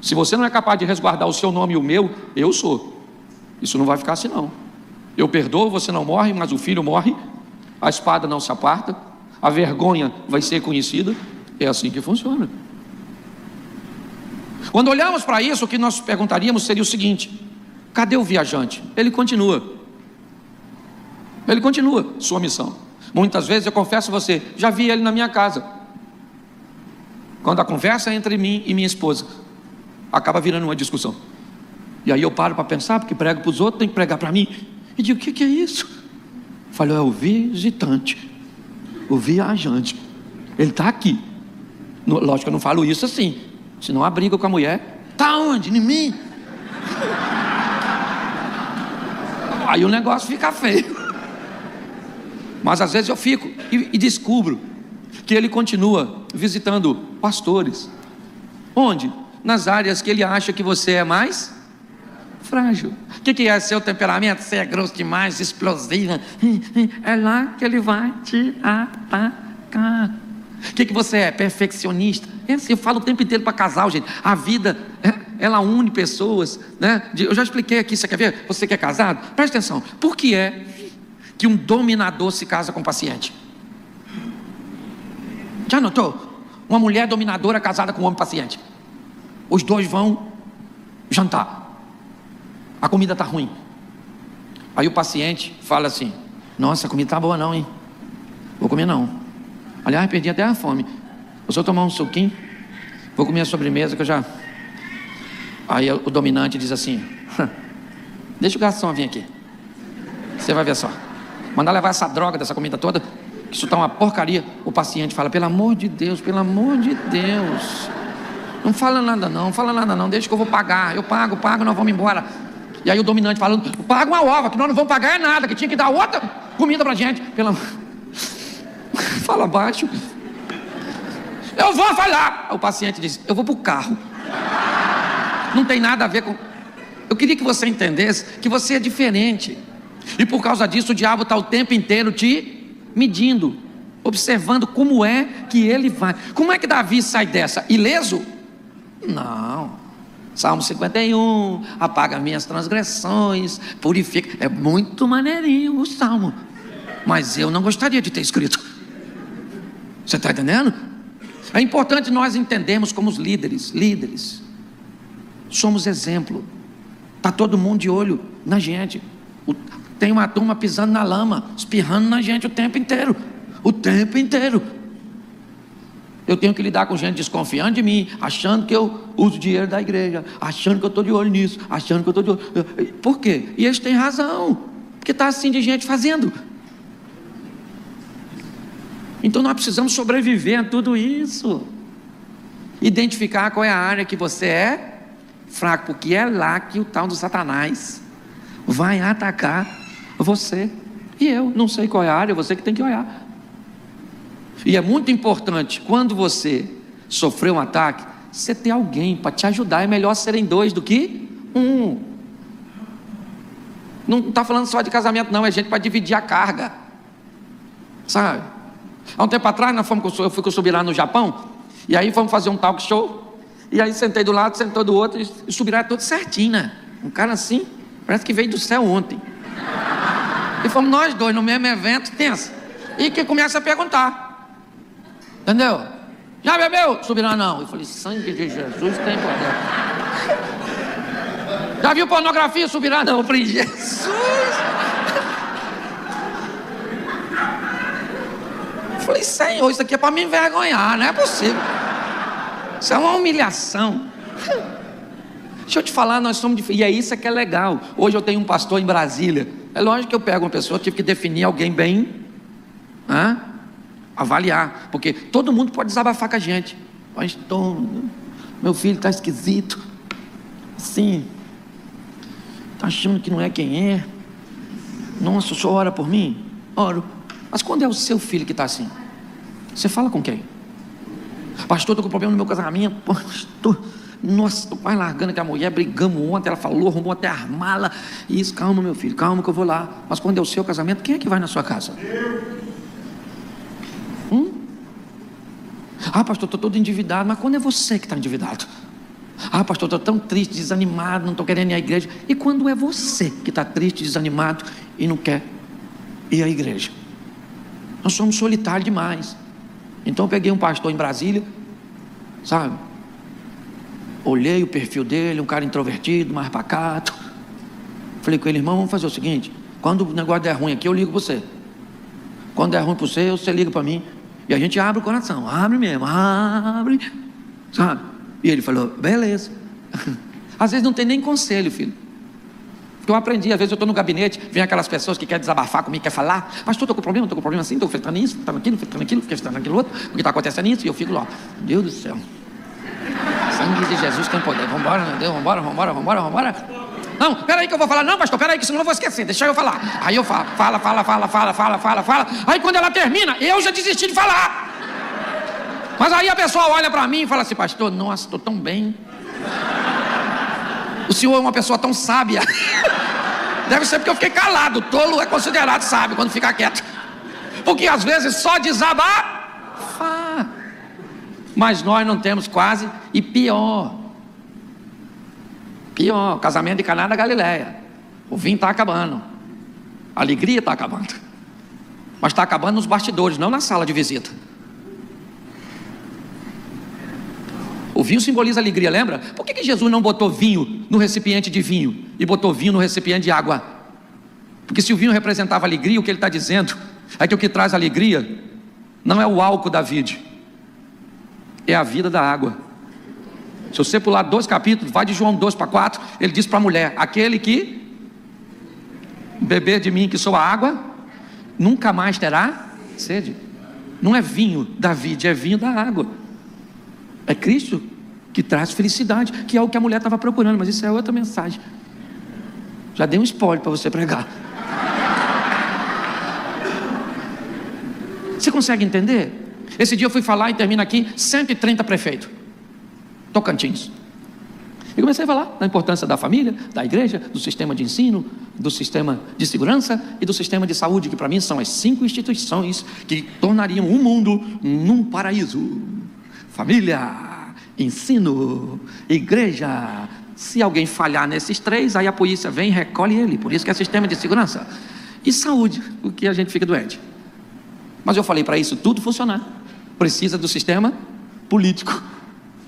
Se você não é capaz de resguardar o seu nome e o meu, eu sou. Isso não vai ficar assim não. Eu perdoo, você não morre, mas o filho morre. A espada não se aparta. A vergonha vai ser conhecida. É assim que funciona. Quando olhamos para isso, o que nós perguntaríamos seria o seguinte: cadê o viajante? Ele continua sua missão. Muitas vezes eu confesso a você, já vi ele na minha casa. Quando a conversa é entre mim e minha esposa, acaba virando uma discussão. E aí eu paro para pensar, porque prego para os outros, tem que pregar para mim. E digo, o que é isso? Falo, é o visitante, o viajante. Ele está aqui. Lógico que eu não falo isso assim, senão a briga com a mulher. Está onde? Em mim? Aí o negócio fica feio. Mas às vezes eu fico e descubro que ele continua visitando pastores. Onde? Nas áreas que ele acha que você é mais frágil. O que é seu temperamento? Você é grosso demais, explosiva. É lá que ele vai te atacar. O que você é? Perfeccionista. Eu falo o tempo inteiro para casal, gente. A vida, ela une pessoas, né? Eu já expliquei aqui, você quer ver? Você que é casado, presta atenção. Por que é que um dominador se casa com um paciente? Já notou? Uma mulher dominadora casada com um homem paciente. Os dois vão jantar. A comida está ruim. Aí o paciente fala assim: nossa, a comida está boa não, hein? Vou comer não. Aliás, perdi até a fome. Vou só tomar um suquinho. Vou comer a sobremesa que eu já... Aí o dominante diz assim: deixa o garçom vir aqui. Você vai ver só. Mandar levar essa droga dessa comida toda, que isso está uma porcaria. O paciente fala: pelo amor de Deus, não fala nada não, deixa que eu vou pagar. Eu pago, nós vamos embora. E aí o dominante fala: paga uma ova, que nós não vamos pagar nada, que tinha que dar outra comida pra gente. Fala baixo. Eu vou falar. O paciente diz: eu vou pro carro. Não tem nada a ver com... Eu queria que você entendesse que você é diferente. E por causa disso o diabo está o tempo inteiro te medindo, observando como é que ele vai. Como é que Davi sai dessa? Ileso? Não. Salmo 51, apaga minhas transgressões, purifica. É muito maneirinho o salmo, mas eu não gostaria de ter escrito. Você está entendendo? É importante nós entendermos como os líderes somos exemplo. Está todo mundo de olho na gente. Tem uma turma pisando na lama, espirrando na gente o tempo inteiro. Eu tenho que lidar com gente desconfiando de mim, achando que eu uso dinheiro da igreja, achando que eu estou de olho nisso, achando que eu estou de olho. Por quê? E eles têm razão, porque está assim de gente fazendo. Então nós precisamos sobreviver a tudo isso. Identificar qual é a área que você é fraco, porque é lá que o tal do Satanás vai atacar você. E eu não sei qual é a área, você que tem que olhar. E é muito importante, quando você sofreu um ataque, você ter alguém para te ajudar. É melhor serem dois do que um. Não está falando só de casamento não, é gente para dividir a carga, sabe? Há um tempo atrás eu fui com o Subirá no Japão, e aí fomos fazer um talk show, e aí sentei do lado, sentou do outro, e o Subirá é todo certinho, né? Um cara assim, parece que veio do céu ontem. E fomos nós dois no mesmo evento, tensa. E que começa a perguntar, entendeu? Já bebeu? Subirá não. Eu falei: sangue de Jesus tem poder. Já viu pornografia? Subirá não. Eu falei: Jesus. Eu falei: Senhor, isso aqui é para me envergonhar, não é possível. Isso é uma humilhação. Deixa eu te falar, nós somos diferentes. E é isso que é legal. Hoje eu tenho um pastor em Brasília. É lógico que eu pego uma pessoa, tive que definir alguém bem, avaliar, porque todo mundo pode desabafar com a gente. Pastor, meu filho está esquisito, assim, está achando que não é quem é. Nossa, o senhor ora por mim? Oro. Mas quando é o seu filho que está assim, você fala com quem? Pastor, estou com problema no meu casamento. Pastor, nossa, estou quase largando com a mulher, brigamos ontem, ela falou, arrumou até a mala. E isso, calma meu filho, calma que eu vou lá. Mas quando é o seu casamento, quem é que vai na sua casa? Ah, pastor, estou todo endividado. Mas quando é você que está endividado? Ah, pastor, estou tão triste, desanimado, não estou querendo ir à igreja. E quando é você que está triste, desanimado e não quer ir à igreja? Nós somos solitários demais. Então eu peguei um pastor em Brasília, sabe? Olhei o perfil dele, um cara introvertido, mais pacato. Falei com ele, irmão, vamos fazer o seguinte: quando o negócio der ruim aqui, eu ligo para você. Quando der ruim para você liga para mim. E a gente abre o coração, abre mesmo, abre, sabe? E ele falou, beleza. Às vezes não tem nem conselho, filho. Porque eu aprendi, às vezes eu estou no gabinete, vem aquelas pessoas que querem desabafar comigo, querem falar, pastor, estou com problema assim, estou enfrentando isso, enfrentando aquilo, enfrentando aquilo outro, o que está acontecendo isso, e eu fico lá, Deus do céu, sangue de Jesus tem poder, vamos embora, meu Deus, vamos embora. Não, peraí que eu vou falar, não pastor, peraí que senão eu vou esquecer, deixa eu falar. Aí eu falo, fala, aí quando ela termina, eu já desisti de falar. Mas aí a pessoa olha para mim e fala assim, pastor, nossa, estou tão bem. O senhor é uma pessoa tão sábia. Deve ser porque eu fiquei calado. Tolo é considerado sábio quando fica quieto. Porque às vezes só desabafa. Mas nós não temos quase. E pior, casamento de Caná da Galileia. O vinho está acabando, a alegria está acabando. Mas está acabando nos bastidores, não na sala de visita. O vinho simboliza alegria, lembra? Por que Jesus não botou vinho no recipiente de vinho e botou vinho no recipiente de água? Porque se o vinho representava alegria, o que ele está dizendo é que o que traz alegria não é o álcool da vide, é a vida da água. Se você pular 2 capítulos, vai de João 2 para 4, ele diz para a mulher, aquele que beber de mim, que sou a água, nunca mais terá sede. Não é vinho da vide, é vinho da água. É Cristo que traz felicidade, que é o que a mulher estava procurando, mas isso é outra mensagem. Já dei um spoiler para você pregar. Você consegue entender? Esse dia eu fui falar e termina aqui 130 prefeitos Tocantins. E comecei a falar da importância da família, da igreja, do sistema de ensino, do sistema de segurança e do sistema de saúde, que para mim são as 5 instituições que tornariam o mundo num paraíso. Família, ensino, igreja. Se alguém falhar nesses 3, aí a polícia vem e recolhe ele. Por isso que é sistema de segurança. E saúde, porque a gente fica doente. Mas eu falei, para isso tudo funcionar, precisa do sistema político.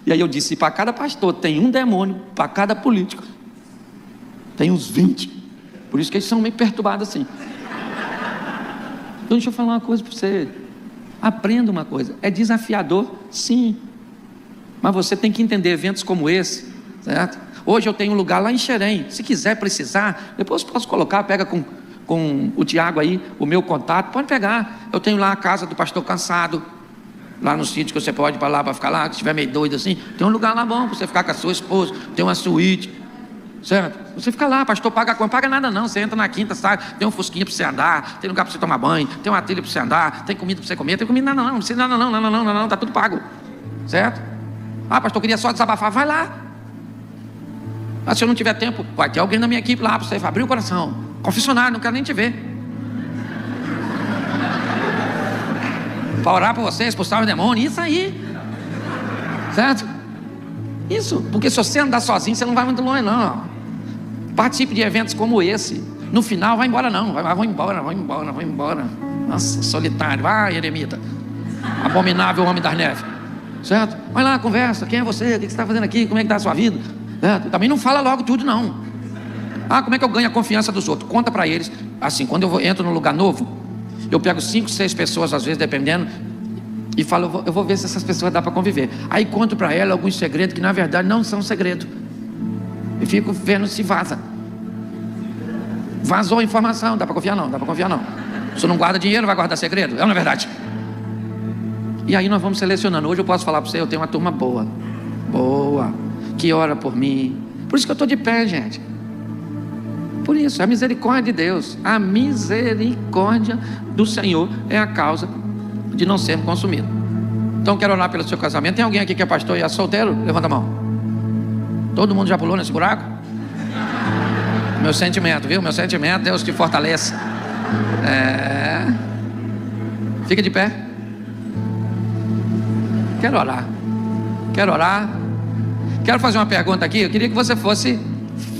E aí eu disse, para cada pastor tem um demônio, para cada político tem uns 20. Por isso que eles são meio perturbados assim. Então deixa eu falar uma coisa para você. Aprenda uma coisa, é desafiador, sim, mas você tem que entender eventos como esse, certo? Hoje eu tenho um lugar lá em Xerém, se quiser precisar, depois posso colocar, pega com o Tiago aí, o meu contato, pode pegar. Eu tenho lá a casa do pastor Cansado, lá no sítio que você pode ir para lá, para ficar lá, se estiver meio doido assim, tem um lugar lá bom para você ficar com a sua esposa, tem uma suíte, certo? Você fica lá, pastor, não paga nada não, você entra na quinta, sai, tem um fusquinha para você andar, tem lugar para você tomar banho, tem uma trilha para você andar, tem comida para você comer, tem comida não precisa não, tá tudo pago, certo? Ah, pastor, queria só desabafar, vai lá. Ah, se eu não tiver tempo, vai ter alguém da minha equipe lá para você abrir o coração, confessionário, não quero nem te ver, para orar por você, expulsar os demônios, isso aí, certo? Isso, porque se você andar sozinho, você não vai muito longe não. Participe de eventos como esse. No final, vai embora não, vai embora. Nossa, solitário, vai eremita, abominável homem das neves, certo? Vai lá, conversa, quem é você, o que você está fazendo aqui, como é que está a sua vida, certo? Também não fala logo tudo não. Ah, como é que eu ganho a confiança dos outros? Conta para eles, assim, quando eu entro num lugar novo, eu pego 5, 6 pessoas às vezes, dependendo, e falo, eu vou ver se essas pessoas dá para conviver. Aí conto para ela alguns segredos que na verdade não são segredo. E fico vendo se vaza. Vazou a informação, dá para confiar não. Se não guarda dinheiro, vai guardar segredo? É ou não é verdade? E aí nós vamos selecionando. Hoje eu posso falar para você, eu tenho uma turma boa, que ora por mim. Por isso que eu estou de pé, gente. Por isso, a misericórdia de Deus, a misericórdia do Senhor é a causa de não sermos consumidos. Então quero orar pelo seu casamento. Tem alguém aqui que é pastor e é solteiro? Levanta a mão. Todo mundo já pulou nesse buraco? Meu sentimento, viu? Meu sentimento, Deus te fortaleça. Fica de pé. Quero orar. Quero fazer uma pergunta aqui. Eu queria que você fosse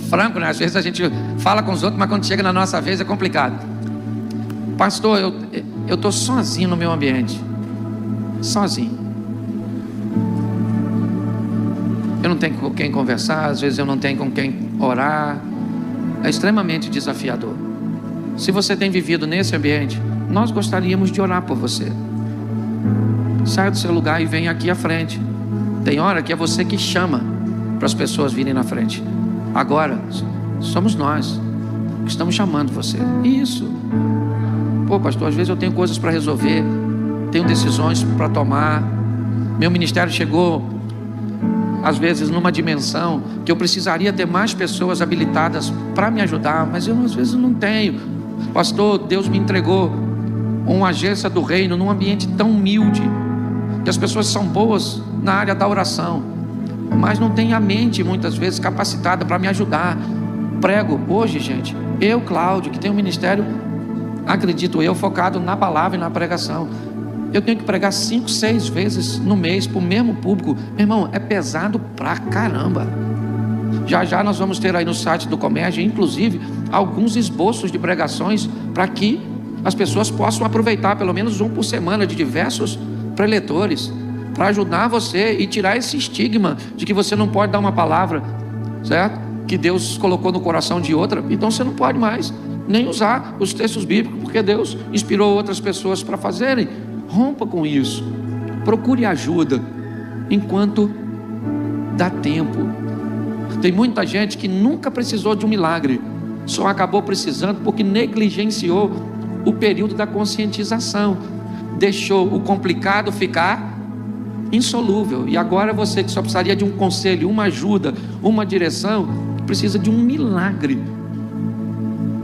franco, né? Às vezes a gente fala com os outros, mas quando chega na nossa vez é complicado. Pastor, eu estou sozinho no meu ambiente. Sozinho. Eu não tenho com quem conversar, às vezes eu não tenho com quem orar. É extremamente desafiador. Se você tem vivido nesse ambiente, nós gostaríamos de orar por você. Saia do seu lugar e venha aqui à frente. Tem hora que é você que chama para as pessoas virem na frente. Agora, somos nós que estamos chamando você. Isso. Pô, pastor, às vezes eu tenho coisas para resolver, tenho decisões para tomar. Meu ministério chegou, às vezes, numa dimensão que eu precisaria ter mais pessoas habilitadas para me ajudar, mas eu às vezes não tenho. Pastor, Deus me entregou uma agência do reino num ambiente tão humilde, que as pessoas são boas na área da oração, mas não tem a mente muitas vezes capacitada para me ajudar. Prego hoje, gente, eu, Cláudio, que tem um ministério, acredito eu, focado na palavra e na pregação, eu tenho que pregar 5, 6 vezes no mês para o mesmo público. Meu irmão, é pesado pra caramba. Já nós vamos ter aí no site do Comércio, inclusive, alguns esboços de pregações para que as pessoas possam aproveitar pelo menos um por semana de diversos preletores, para ajudar você e tirar esse estigma de que você não pode dar uma palavra, certo? Que Deus colocou no coração de outra, então você não pode mais nem usar os textos bíblicos, porque Deus inspirou outras pessoas para fazerem. Rompa com isso. Procure ajuda enquanto dá tempo. Tem muita gente que nunca precisou de um milagre, só acabou precisando porque negligenciou o período da conscientização, deixou o complicado ficar insolúvel, e agora você que só precisaria de um conselho, uma ajuda, uma direção, precisa de um milagre.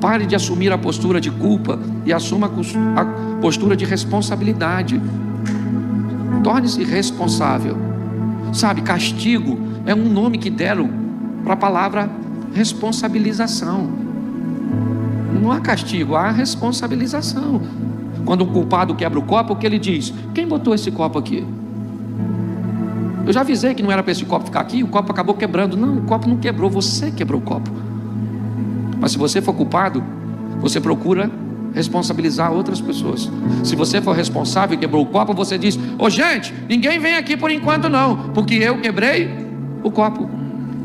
Pare de assumir a postura de culpa e assuma a postura de responsabilidade. Torne-se responsável. Sabe, castigo é um nome que deram para a palavra responsabilização. Não há castigo, há responsabilização. Quando um culpado quebra o copo, o que ele diz? Quem botou esse copo aqui? Eu já avisei que não era para esse copo ficar aqui, o copo acabou quebrando. Não, o copo não quebrou, você quebrou o copo. Mas se você for culpado, você procura responsabilizar outras pessoas. Se você for responsável e quebrou o copo, você diz: ô gente, ninguém vem aqui por enquanto não, porque eu quebrei o copo.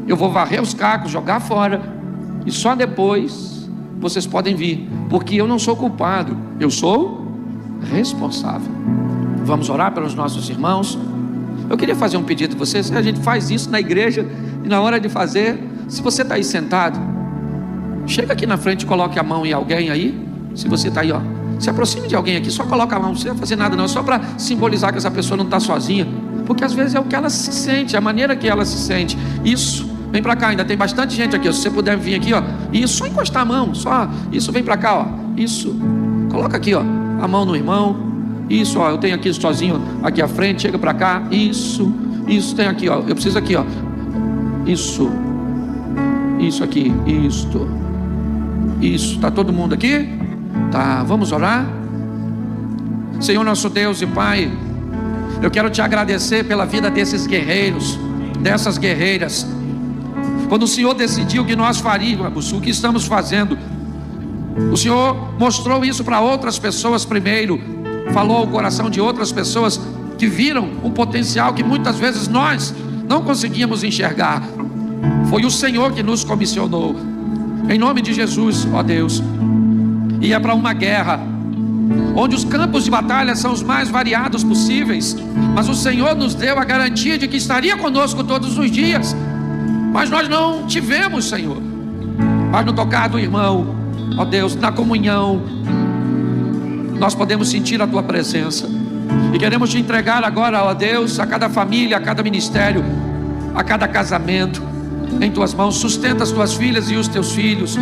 Eu vou varrer os cacos, jogar fora, e só depois vocês podem vir, porque eu não sou culpado, eu sou responsável. Vamos orar pelos nossos irmãos. Eu queria fazer um pedido a vocês. A gente faz isso na igreja, e na hora de fazer, se você está aí sentado, chega aqui na frente e coloque a mão em alguém aí. Se você está aí, ó, se aproxime de alguém aqui, só coloca a mão, não precisa fazer nada não, só para simbolizar que essa pessoa não está sozinha, porque às vezes é o que ela se sente, a maneira que ela se sente. Isso, vem para cá, ainda tem bastante gente aqui, se você puder vir aqui, ó, e só encostar a mão, só, isso, vem para cá, ó, isso, coloca aqui, ó, a mão no irmão, isso, ó, eu tenho aqui sozinho, aqui à frente, chega para cá, isso, tem aqui, ó, eu preciso aqui, ó, isso aqui, isso, tá todo mundo aqui? Tá, vamos orar? Senhor nosso Deus e Pai, eu quero te agradecer pela vida desses guerreiros, dessas guerreiras. Quando o Senhor decidiu que nós faríamos o que estamos fazendo, o Senhor mostrou isso para outras pessoas primeiro, falou ao coração de outras pessoas que viram um potencial que muitas vezes nós não conseguíamos enxergar. Foi o Senhor que nos comissionou, em nome de Jesus, ó Deus. E é para uma guerra onde os campos de batalha são os mais variados possíveis, mas o Senhor nos deu a garantia de que estaria conosco todos os dias. Mas nós não tivemos, Senhor. Mas no tocar do irmão, ó Deus, na comunhão, nós podemos sentir a Tua presença. E queremos te entregar agora, ó Deus, a cada família, a cada ministério, a cada casamento, em Tuas mãos. Sustenta as Tuas filhas e os Teus filhos.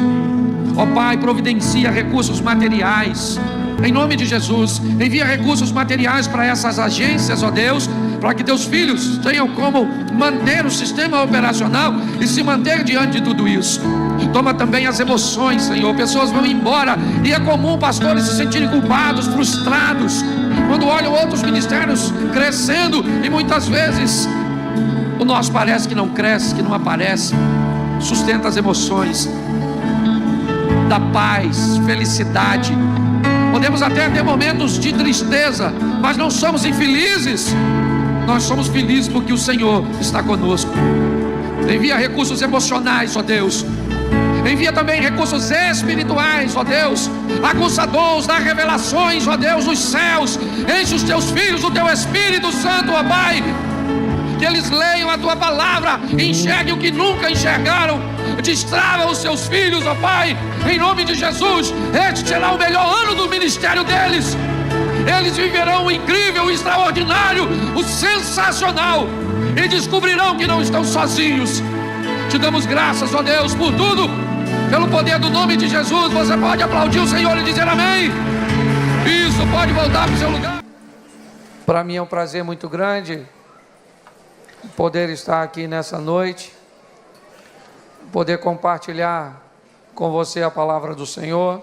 Ó Pai, providencia recursos materiais, Em nome de Jesus, envia recursos materiais para essas agências, ó Deus, para que teus filhos tenham como manter o sistema operacional e se manter diante de tudo isso. Toma também as emoções, Senhor. Pessoas vão embora e é comum pastores se sentirem culpados, frustrados, quando olham outros ministérios crescendo e muitas vezes o nosso parece que não cresce, que não aparece. Sustenta as emoções, dá paz, felicidade. Podemos até ter momentos de tristeza, mas não somos infelizes. Nós somos felizes porque o Senhor está conosco. Envia recursos emocionais, ó Deus. Envia também recursos espirituais, ó Deus. Aguça dons, dá revelações, ó Deus, dos céus. Enche os teus filhos do teu Espírito Santo, ó Pai. Que eles leiam a tua palavra, enxerguem o que nunca enxergaram. Destrava os seus filhos, ó Pai, em nome de Jesus. Este será o melhor ano do ministério deles. Eles viverão o incrível, o extraordinário, o sensacional, e descobrirão que não estão sozinhos. Te damos graças, ó Deus, por tudo, pelo poder do nome de Jesus. Você pode aplaudir o Senhor e dizer amém. Isso, pode voltar para o seu lugar. Para mim é um prazer muito grande poder estar aqui nessa noite, poder compartilhar com você a palavra do Senhor.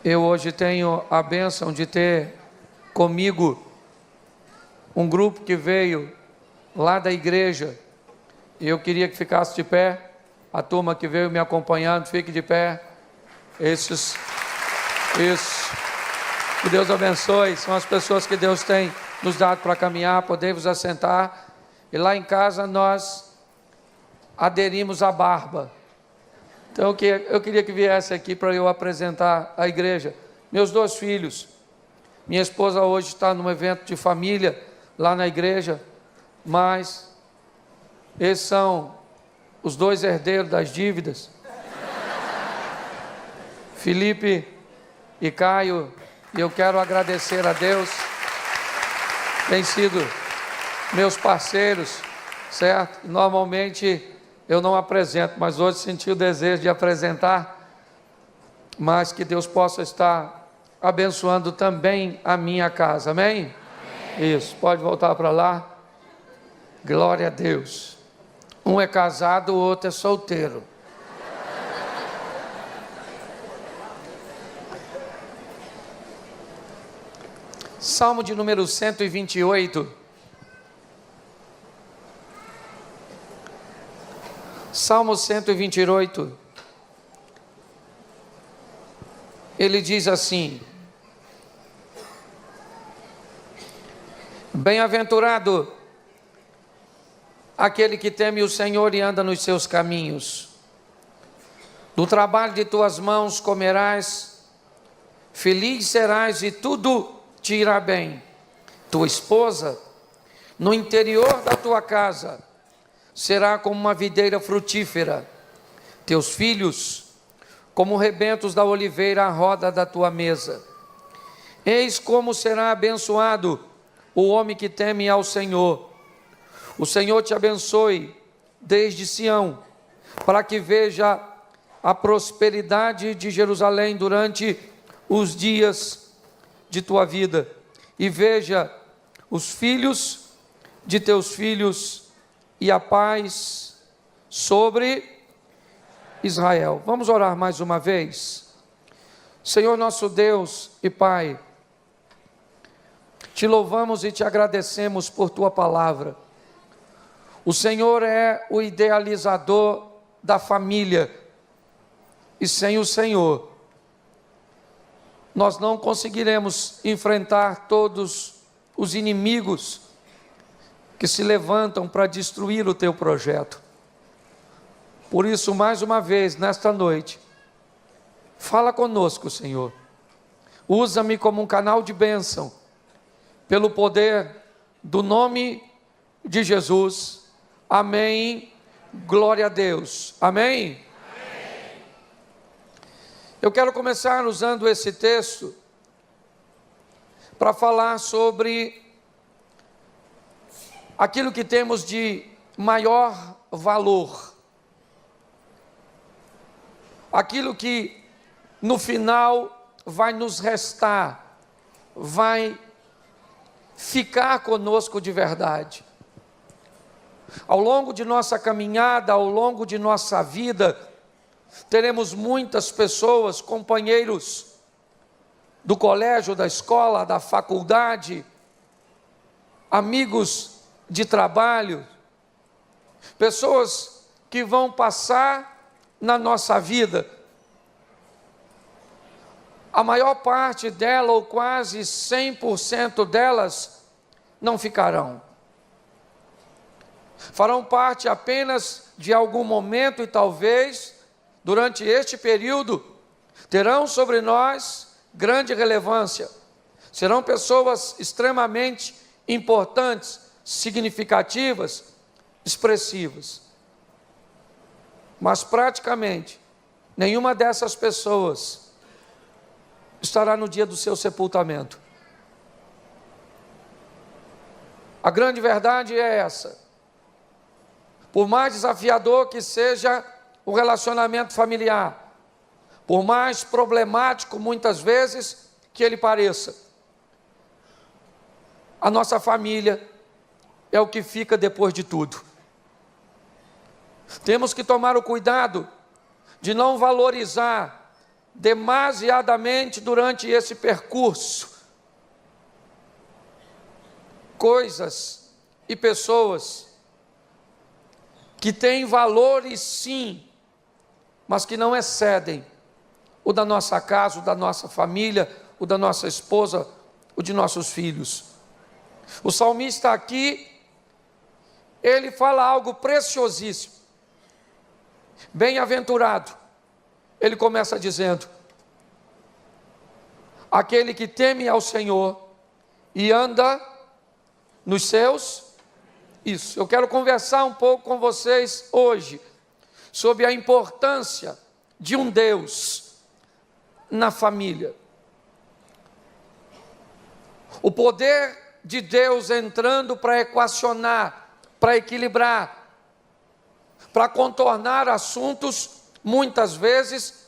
Eu hoje tenho a bênção de ter comigo um grupo que veio lá da igreja, e eu queria que ficasse de pé. A turma que veio me acompanhando, fique de pé. Isso. Que Deus abençoe. São as pessoas que Deus tem nos dado para caminhar. Podemos assentar. E lá em casa nós aderimos à barba. Então eu queria que viesse aqui para eu apresentar a igreja. Meus 2 filhos. Minha esposa hoje está num evento de família lá na igreja, mas esses são os 2 herdeiros das dívidas. Felipe e Caio, e eu quero agradecer a Deus. Tem sido meus parceiros, certo? Normalmente eu não apresento, mas hoje senti o desejo de apresentar, mas que Deus possa estar abençoando também a minha casa, amém? Amém. Isso, pode voltar para lá. Glória a Deus. Um é casado, o outro é solteiro. Salmo de número 128. Salmo 128. Ele diz assim: bem-aventurado aquele que teme o Senhor e anda nos seus caminhos. Do trabalho de tuas mãos comerás, feliz serás e tudo te irá bem. Tua esposa, no interior da tua casa, será como uma videira frutífera. Teus filhos, como rebentos da oliveira à roda da tua mesa. Eis como será abençoado o homem que teme ao Senhor. O Senhor te abençoe desde Sião, para que veja a prosperidade de Jerusalém durante os dias de tua vida, e veja os filhos de teus filhos e a paz sobre Israel. Vamos orar mais uma vez. Senhor nosso Deus e Pai, te louvamos e te agradecemos por tua palavra. O Senhor é o idealizador da família, e sem o Senhor nós não conseguiremos enfrentar todos os inimigos que se levantam para destruir o teu projeto. Por isso, mais uma vez, nesta noite, fala conosco, Senhor. Usa-me como um canal de bênção, pelo poder do nome de Jesus. Amém. Glória a Deus. Amém. Eu quero começar usando esse texto para falar sobre aquilo que temos de maior valor, aquilo que no final vai nos restar, vai ficar conosco de verdade. Ao longo de nossa caminhada, ao longo de nossa vida, teremos muitas pessoas, companheiros do colégio, da escola, da faculdade, amigos de trabalho, pessoas que vão passar na nossa vida. A maior parte dela, ou quase 100% delas, não ficarão. Farão parte apenas de algum momento e talvez, durante este período, terão sobre nós grande relevância. Serão pessoas extremamente importantes, significativas, expressivas. Mas praticamente nenhuma dessas pessoas estará no dia do seu sepultamento. A grande verdade é essa. Por mais desafiador que seja o relacionamento familiar, por mais problemático muitas vezes que ele pareça, a nossa família é o que fica depois de tudo. Temos que tomar o cuidado de não valorizar demasiadamente durante esse percurso coisas e pessoas que têm valores sim, mas que não excedem o da nossa casa, o da nossa família, o da nossa esposa, o de nossos filhos. O salmista aqui, ele fala algo preciosíssimo. Bem-aventurado, ele começa dizendo: aquele que teme ao Senhor e anda nos seus. Isso, eu quero conversar um pouco com vocês hoje sobre a importância de um Deus na família. O poder de Deus entrando para equacionar, para equilibrar, para contornar assuntos, muitas vezes,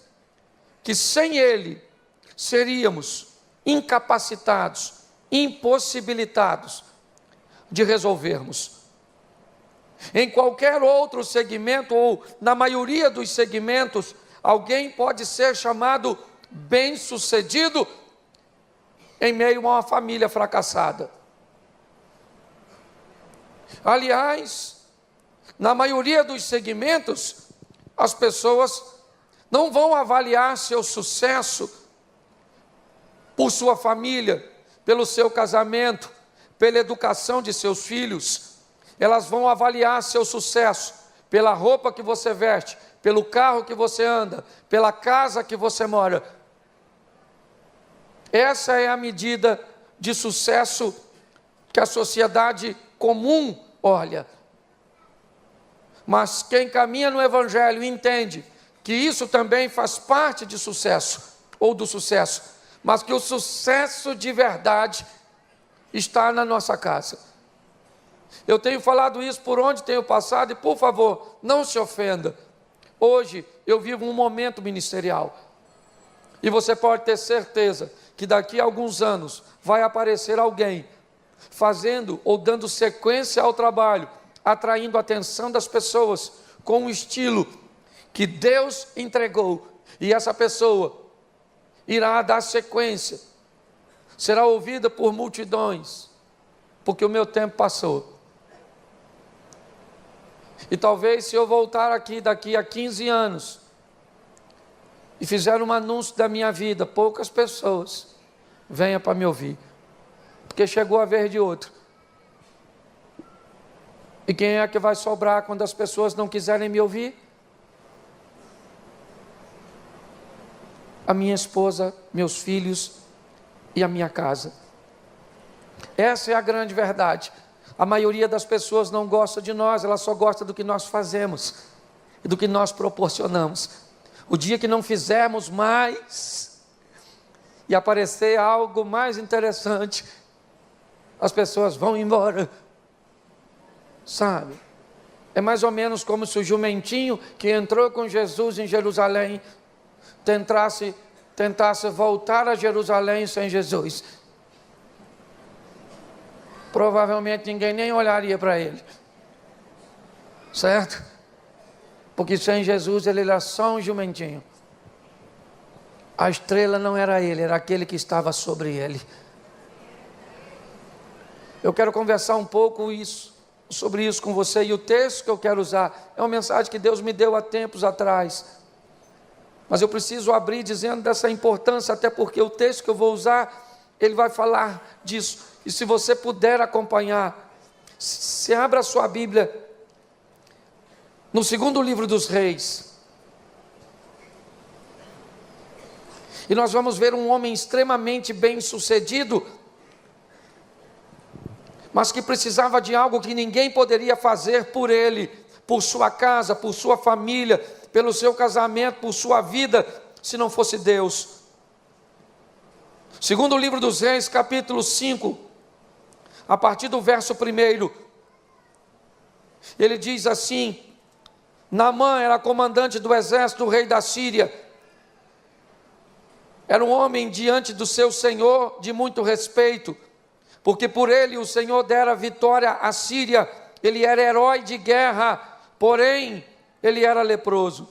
que sem Ele seríamos incapacitados, impossibilitados de resolvermos. Em qualquer outro segmento, ou na maioria dos segmentos, alguém pode ser chamado bem-sucedido em meio a uma família fracassada. Aliás, na maioria dos segmentos, as pessoas não vão avaliar seu sucesso por sua família, pelo seu casamento, pela educação de seus filhos. Elas vão avaliar seu sucesso pela roupa que você veste, pelo carro que você anda, pela casa que você mora. Essa é a medida de sucesso que a sociedade comum olha. Mas quem caminha no Evangelho entende que isso também faz parte de sucesso, ou do sucesso, mas que o sucesso de verdade está na nossa casa. Eu tenho falado isso por onde tenho passado e, por favor, não se ofenda. Hoje eu vivo um momento ministerial e você pode ter certeza que daqui a alguns anos vai aparecer alguém fazendo ou dando sequência ao trabalho, atraindo a atenção das pessoas com um estilo que Deus entregou, e essa pessoa irá dar sequência, será ouvida por multidões, porque o meu tempo passou. E talvez se eu voltar aqui daqui a 15 anos e fizer um anúncio da minha vida, poucas pessoas venham para me ouvir, porque chegou a vez de outro. E quem é que vai sobrar quando as pessoas não quiserem me ouvir? A minha esposa, meus filhos e a minha casa. Essa é a grande verdade. A maioria das pessoas não gosta de nós, ela só gosta do que nós fazemos e do que nós proporcionamos. O dia que não fizermos mais e aparecer algo mais interessante, as pessoas vão embora. Sabe? É mais ou menos como se o jumentinho que entrou com Jesus em Jerusalém tentasse tentasse voltar a Jerusalém sem Jesus, provavelmente ninguém nem olharia para ele, certo? Porque sem Jesus ele era só um jumentinho. A estrela não era ele, era aquele que estava sobre ele. Eu quero conversar um pouco sobre isso com você, e o texto que eu quero usar é uma mensagem que Deus me deu há tempos atrás, mas eu preciso abrir dizendo dessa importância, até porque o texto que eu vou usar, ele vai falar disso. E se você puder acompanhar, se abra a sua Bíblia no 2º livro dos Reis, e nós vamos ver um homem extremamente bem sucedido, mas que precisava de algo que ninguém poderia fazer por ele, por sua casa, por sua família, pelo seu casamento, por sua vida, se não fosse Deus. Segundo livro dos Reis, capítulo 5, a partir do verso 1, ele diz assim: Naamã era comandante do exército do rei da Síria, era um homem diante do seu senhor de muito respeito, porque por ele o Senhor dera vitória à Síria. Ele era herói de guerra, porém ele era leproso.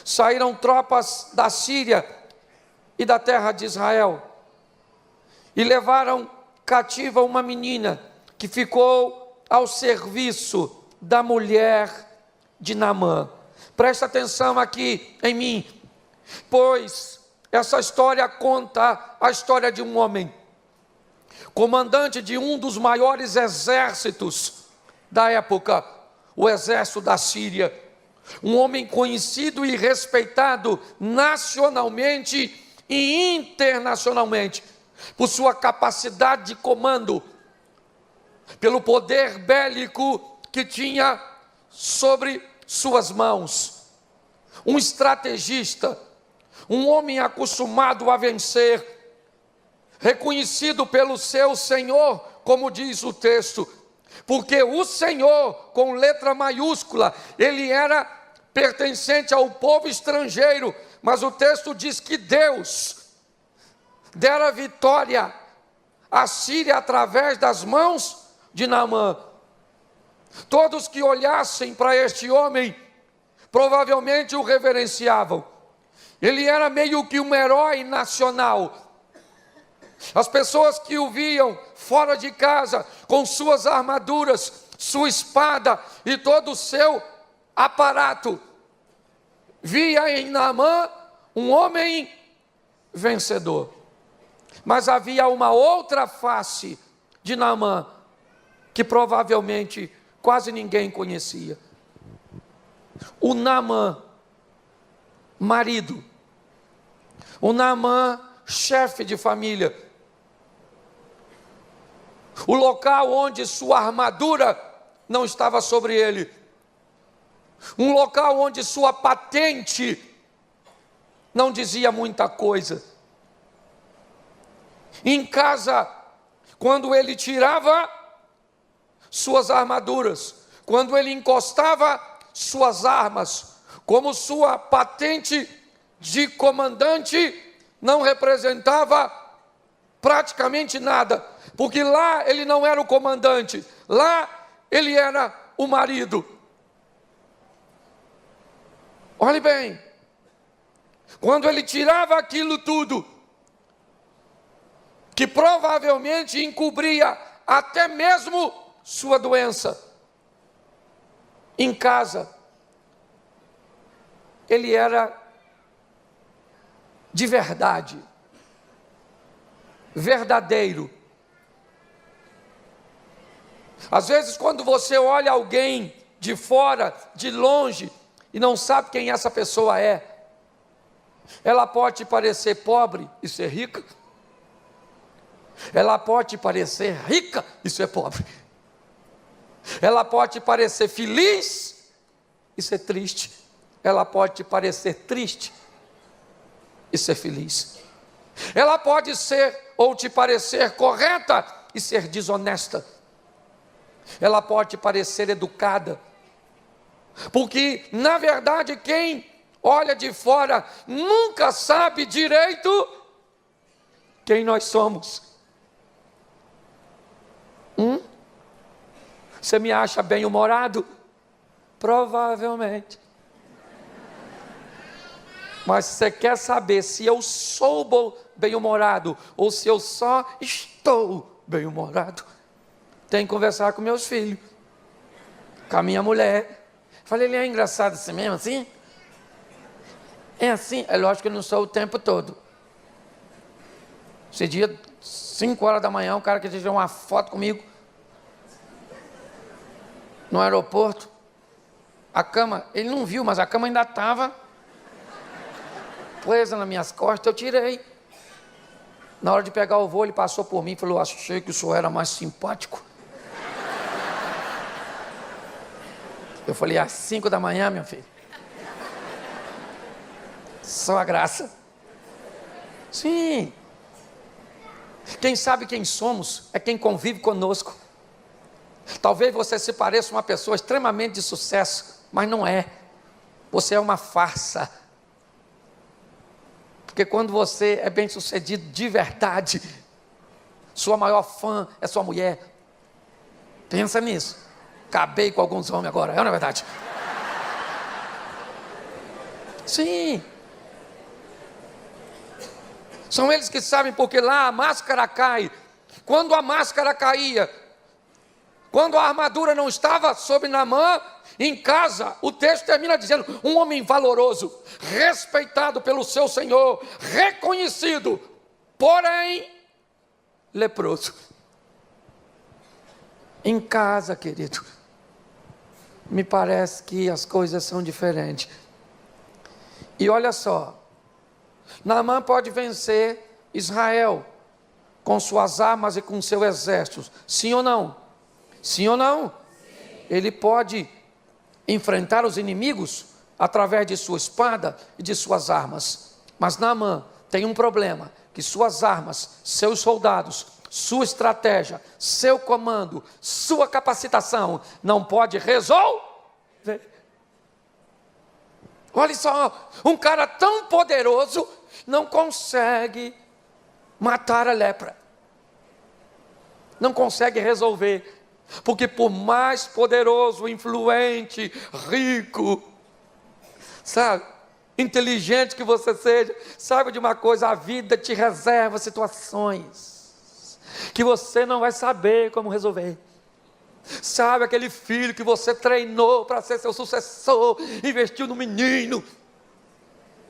Saíram tropas da Síria e da terra de Israel, e levaram cativa uma menina, que ficou ao serviço da mulher de Naamã. Presta atenção aqui em mim, pois essa história conta a história de um homem, comandante de um dos maiores exércitos da época, o exército da Síria. Um homem conhecido e respeitado nacionalmente e internacionalmente, por sua capacidade de comando, pelo poder bélico que tinha sobre suas mãos. Um estrategista, um homem acostumado a vencer, reconhecido pelo seu Senhor, como diz o texto, porque o Senhor, com letra maiúscula, ele era pertencente ao povo estrangeiro, mas o texto diz que Deus dera vitória à Síria através das mãos de Naamã. Todos que olhassem para este homem, provavelmente o reverenciavam. Ele era meio que um herói nacional. As pessoas que o viam fora de casa, com suas armaduras, sua espada e todo o seu aparato, via em Naamã um homem vencedor. Mas havia uma outra face de Naamã, que provavelmente quase ninguém conhecia. O Naamã marido, o Naamã chefe de família, o local onde sua armadura não estava sobre ele, um local onde sua patente não dizia muita coisa. Em casa, quando ele tirava suas armaduras, quando ele encostava suas armas, como sua patente de comandante não representava praticamente nada, porque lá ele não era o comandante, lá ele era o marido. Olhe bem, quando ele tirava aquilo tudo, que provavelmente encobria até mesmo sua doença, em casa, ele era de verdade, verdadeiro. Às vezes, quando você olha alguém de fora, de longe, e não sabe quem essa pessoa é, ela pode parecer pobre e ser rica, ela pode parecer rica e ser pobre, ela pode parecer feliz e ser triste, ela pode parecer triste e ser feliz, ela pode ser ou te parecer correta e ser desonesta, ela pode parecer educada, porque na verdade quem olha de fora, nunca sabe direito quem nós somos. Você me acha bem-humorado? Provavelmente. Mas você quer saber se eu sou bem-humorado ou se eu só estou bem-humorado? Tem que conversar com meus filhos, com a minha mulher. Falei, ele é engraçado assim mesmo, assim? É assim? É lógico que eu não sou o tempo todo. Esse dia, 5 horas da manhã, um cara que tirou uma foto comigo no aeroporto. A cama, ele não viu, mas a cama ainda estava presa nas minhas costas, eu tirei. Na hora de pegar o voo, ele passou por mim e falou, achei que o senhor era mais simpático. Eu falei, às 5 da manhã, meu filho. Só a graça. Sim. Quem sabe quem somos é quem convive conosco. Talvez você se pareça uma pessoa extremamente de sucesso, mas não é. Você é uma farsa. Porque quando você é bem sucedido de verdade, sua maior fã é sua mulher. Pensa nisso. Acabei com alguns homens agora, não é verdade? Sim. São eles que sabem, porque lá a máscara cai. Quando a máscara caía, quando a armadura não estava sobre Naamã, em casa, o texto termina dizendo, um homem valoroso, respeitado pelo seu senhor, reconhecido, porém leproso. Em casa, querido, me parece que as coisas são diferentes. E olha só, Naamã pode vencer Israel com suas armas e com seu exército, sim ou não? Sim ou não? Sim. Ele pode enfrentar os inimigos através de sua espada e de suas armas. Mas Naamã tem um problema, que suas armas, seus soldados, sua estratégia, seu comando, sua capacitação não pode resolver. Olha só, um cara tão poderoso não consegue matar a lepra. Não consegue resolver. Porque por mais poderoso, influente, rico, sabe, inteligente que você seja, saiba de uma coisa, a vida te reserva situações que você não vai saber como resolver. Sabe aquele filho que você treinou para ser seu sucessor, investiu no menino,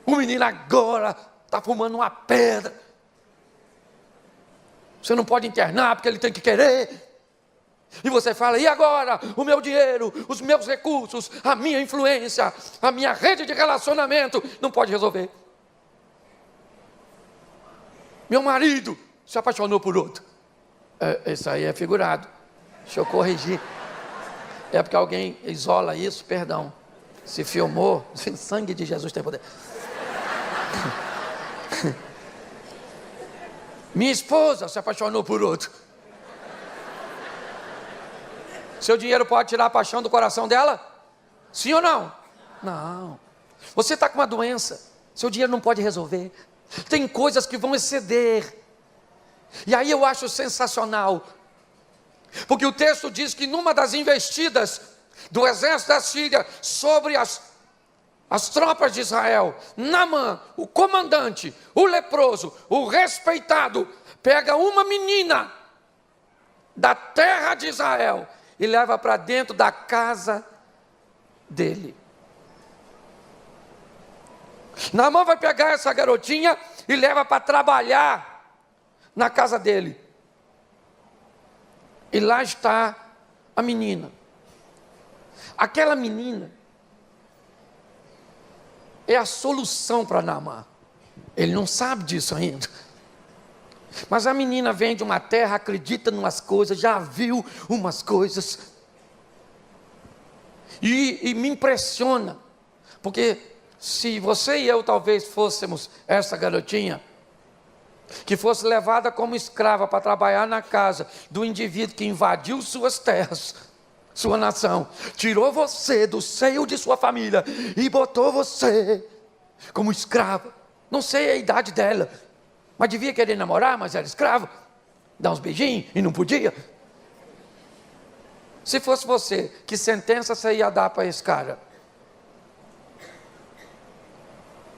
o menino agora está fumando uma pedra, você não pode internar porque ele tem que querer. E você fala, e agora? O meu dinheiro, os meus recursos, a minha influência, a minha rede de relacionamento, não pode resolver. Meu marido se apaixonou por outro. Isso aí é figurado. Deixa eu corrigir. É porque alguém isola isso, perdão. Se filmou, o sangue de Jesus tem poder. Minha esposa se apaixonou por outro. Seu dinheiro pode tirar a paixão do coração dela? Sim ou não? Não. Você está com uma doença, seu dinheiro não pode resolver. Tem coisas que vão exceder. E aí eu acho sensacional, porque o texto diz que numa das investidas do exército da Síria sobre as tropas de Israel, Naamã, o comandante, o leproso, o respeitado, pega uma menina da terra de Israel e leva para dentro da casa dele. Naamã vai pegar essa garotinha e leva para trabalhar na casa dele. E lá está a menina. Aquela menina é a solução para Naamã. Ele não sabe disso ainda. Mas a menina vem de uma terra, acredita em umas coisas, já viu umas coisas. E me impressiona, porque se você e eu talvez fôssemos essa garotinha, que fosse levada como escrava para trabalhar na casa do indivíduo que invadiu suas terras, sua nação, tirou você do seio de sua família e botou você como escrava. Não sei a idade dela, mas devia querer namorar, mas era escrava. Dar uns beijinhos e não podia. Se fosse você, que sentença você ia dar para esse cara?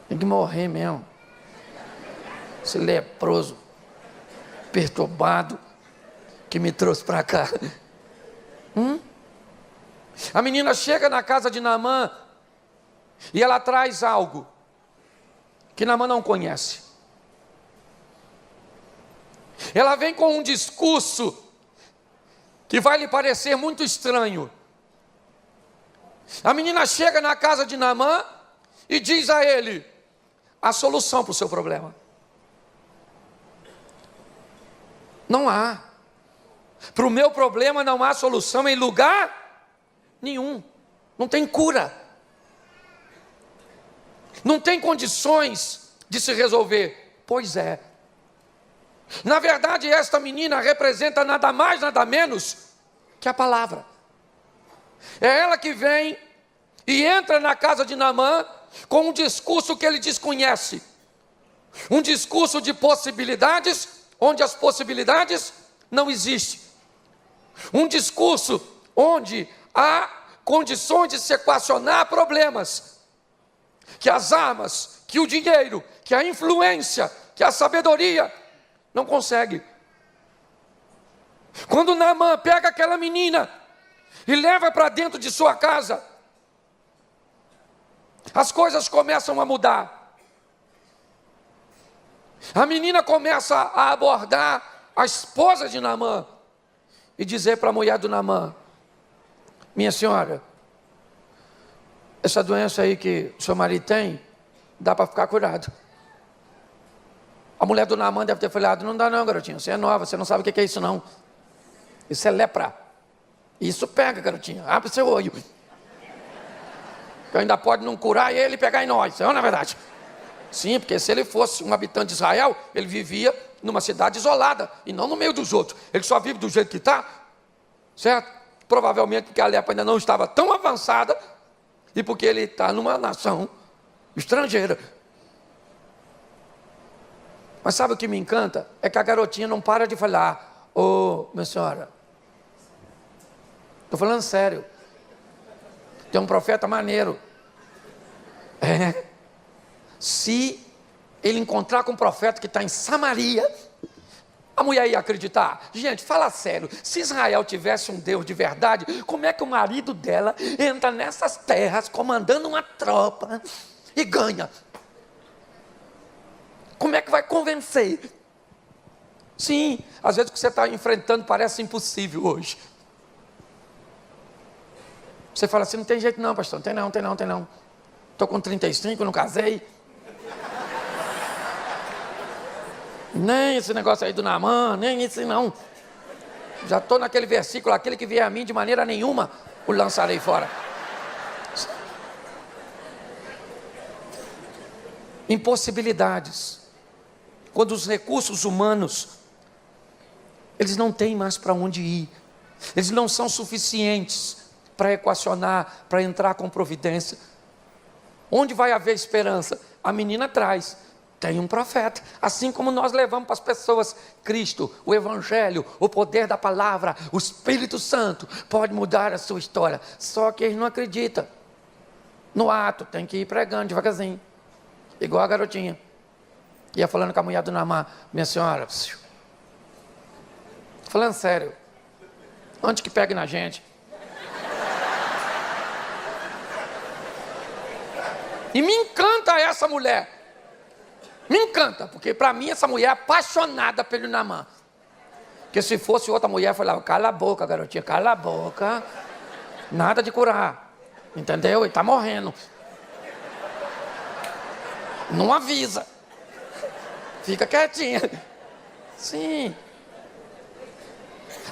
Tem que morrer mesmo. Esse leproso, perturbado, que me trouxe para cá. A menina chega na casa de Naamã e ela traz algo que Naamã não conhece. Ela vem com um discurso que vai lhe parecer muito estranho. A menina chega na casa de Naamã e diz a ele a solução para o seu problema. Não há. Para o meu problema não há solução em lugar nenhum. Não tem cura. Não tem condições de se resolver. Pois é. Na verdade, esta menina representa nada mais, nada menos que a palavra. É ela que vem e entra na casa de Naamã com um discurso que ele desconhece. Um discurso de possibilidades, onde as possibilidades não existem. Um discurso onde há condições de se equacionar problemas. Que as armas, que o dinheiro, que a influência, que a sabedoria não consegue. Quando Naamã pega aquela menina e leva para dentro de sua casa, as coisas começam a mudar. A menina começa a abordar a esposa de Naamã e dizer para a mulher do Naamã: minha senhora, essa doença aí que o seu marido tem, dá para ficar curado. A mulher do Naamã deve ter falado: não dá não, garotinha, você é nova, você não sabe o que é isso não. Isso é lepra. Isso pega, garotinha, abre seu olho. Que ainda pode não curar ele e pegar em nós, não é verdade? Sim, porque se ele fosse um habitante de Israel, ele vivia numa cidade isolada, e não no meio dos outros. Ele só vive do jeito que está, certo? Provavelmente porque a lepra ainda não estava tão avançada, e porque ele está numa nação estrangeira. Mas sabe o que me encanta? É que a garotinha não para de falar: ô, minha senhora, estou falando sério, tem um profeta maneiro. Se ele encontrar com um profeta que está em Samaria, a mulher ia acreditar. Gente, fala sério, se Israel tivesse um Deus de verdade, como é que o marido dela entra nessas terras comandando uma tropa e ganha? Como é que vai convencer? Sim, às vezes o que você está enfrentando parece impossível hoje. Você fala assim: não tem jeito não, pastor, não tem não. Estou com 35, não casei. Nem esse negócio aí do Naamã, nem isso não. Já estou naquele versículo: aquele que vier a mim de maneira nenhuma, o lançarei fora. Impossibilidades. Quando os recursos humanos, eles não têm mais para onde ir. Eles não são suficientes para equacionar, para entrar com providência. Onde vai haver esperança? A menina traz: tem um profeta. Assim como nós levamos para as pessoas Cristo, o Evangelho, o poder da palavra, o Espírito Santo pode mudar a sua história. Só que eles não acreditam. No ato, tem que ir pregando devagarzinho, igual a garotinha. Ia falando com a mulher do Naamã: minha senhora, falando sério, onde que pegue na gente? E me encanta essa mulher. Me encanta, porque para mim essa mulher é apaixonada pelo Naamã. Porque se fosse outra mulher, falava: cala a boca, garotinha, cala a boca. Nada de curar. Entendeu? Ele está morrendo. Não avisa. Fica quietinha. Sim.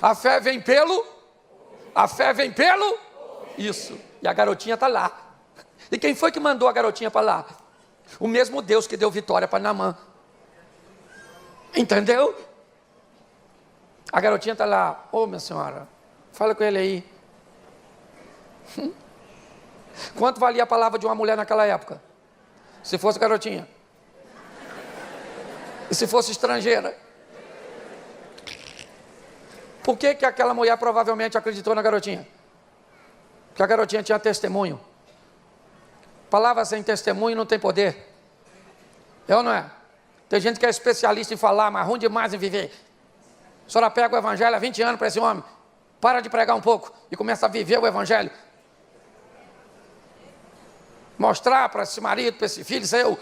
A fé vem pelo? A fé vem pelo? Isso. E a garotinha está lá. E quem foi que mandou a garotinha para lá? O mesmo Deus que deu vitória para Naamã. Entendeu? A garotinha está lá: ô, minha senhora, fala com ele aí. Quanto valia a palavra de uma mulher naquela época? Se fosse garotinha. E se fosse estrangeira? Por que que aquela mulher provavelmente acreditou na garotinha? Porque a garotinha tinha testemunho. Palavra sem testemunho não tem poder. É ou não é? Tem gente que é especialista em falar, mas ruim demais em viver. A senhora pega o evangelho há 20 anos para esse homem. Para de pregar um pouco e começa a viver o evangelho. Mostrar para esse marido, para esse filho seu,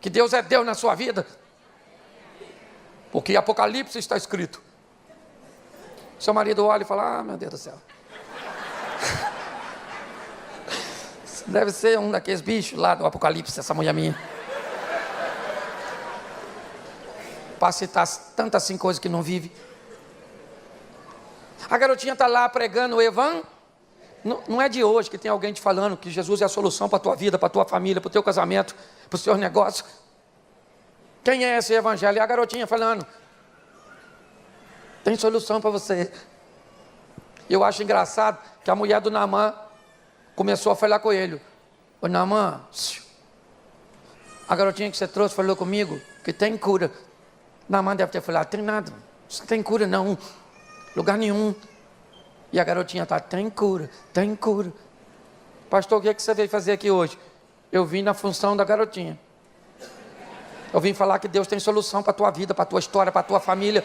que Deus é Deus na sua vida. Porque em Apocalipse está escrito. Seu marido olha e fala, meu Deus do céu. Deve ser um daqueles bichos lá do Apocalipse, essa mulher minha. Para citar tantas assim coisas que não vive. A garotinha está lá pregando o evangelho. Não é de hoje que tem alguém te falando que Jesus é a solução para a tua vida, para a tua família, para o teu casamento, para os seus negócios. Quem é esse evangelho? É a garotinha falando. Tem solução para você. Eu acho engraçado que a mulher do Naamã começou a falar com ele. Ô Naamã, a garotinha que você trouxe falou comigo que tem cura. Naamã deve ter falado, tem nada, não tem cura não, lugar nenhum. E a garotinha está, tem cura, tem cura. Pastor, o que é que você veio fazer aqui hoje? Eu vim na função da garotinha. Eu vim falar que Deus tem solução para a tua vida, para a tua história, para a tua família.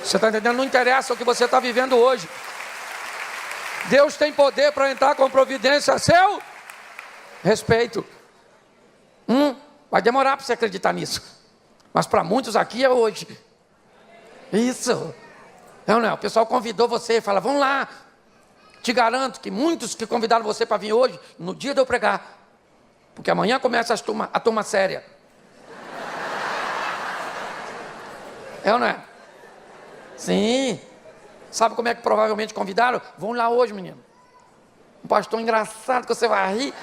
Você está entendendo? Não interessa o que você está vivendo hoje. Deus tem poder para entrar com providência a seu respeito. Vai demorar para você acreditar nisso. Mas para muitos aqui é hoje. Isso. Não, não. O pessoal convidou você e fala, vamos lá. Te garanto que muitos que convidaram você para vir hoje, no dia de eu pregar. Porque amanhã começa a turma séria. É ou não é? Sim. Sabe como é que provavelmente convidaram? Vão lá hoje, menino. Um pastor engraçado que você vai rir.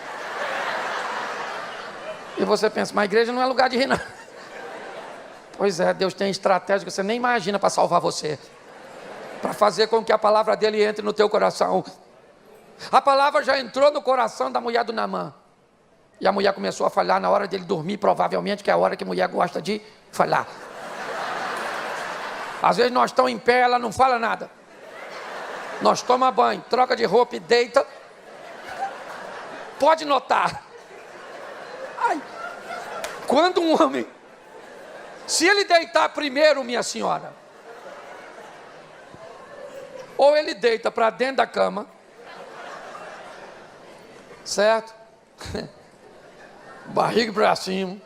E você pensa, mas a igreja não é lugar de rir, não. Pois é, Deus tem estratégia que você nem imagina para salvar você. Para fazer com que a palavra dele entre no teu coração. A palavra já entrou no coração da mulher do Naamã. E a mulher começou a falar na hora dele dormir, provavelmente, que é a hora que a mulher gosta de falar. Às vezes nós estamos em pé, ela não fala nada. Nós toma banho, troca de roupa e deita. Pode notar. Ai, quando um homem, se ele deitar primeiro, minha senhora, ou ele deita para dentro da cama, certo? Barriga para cima.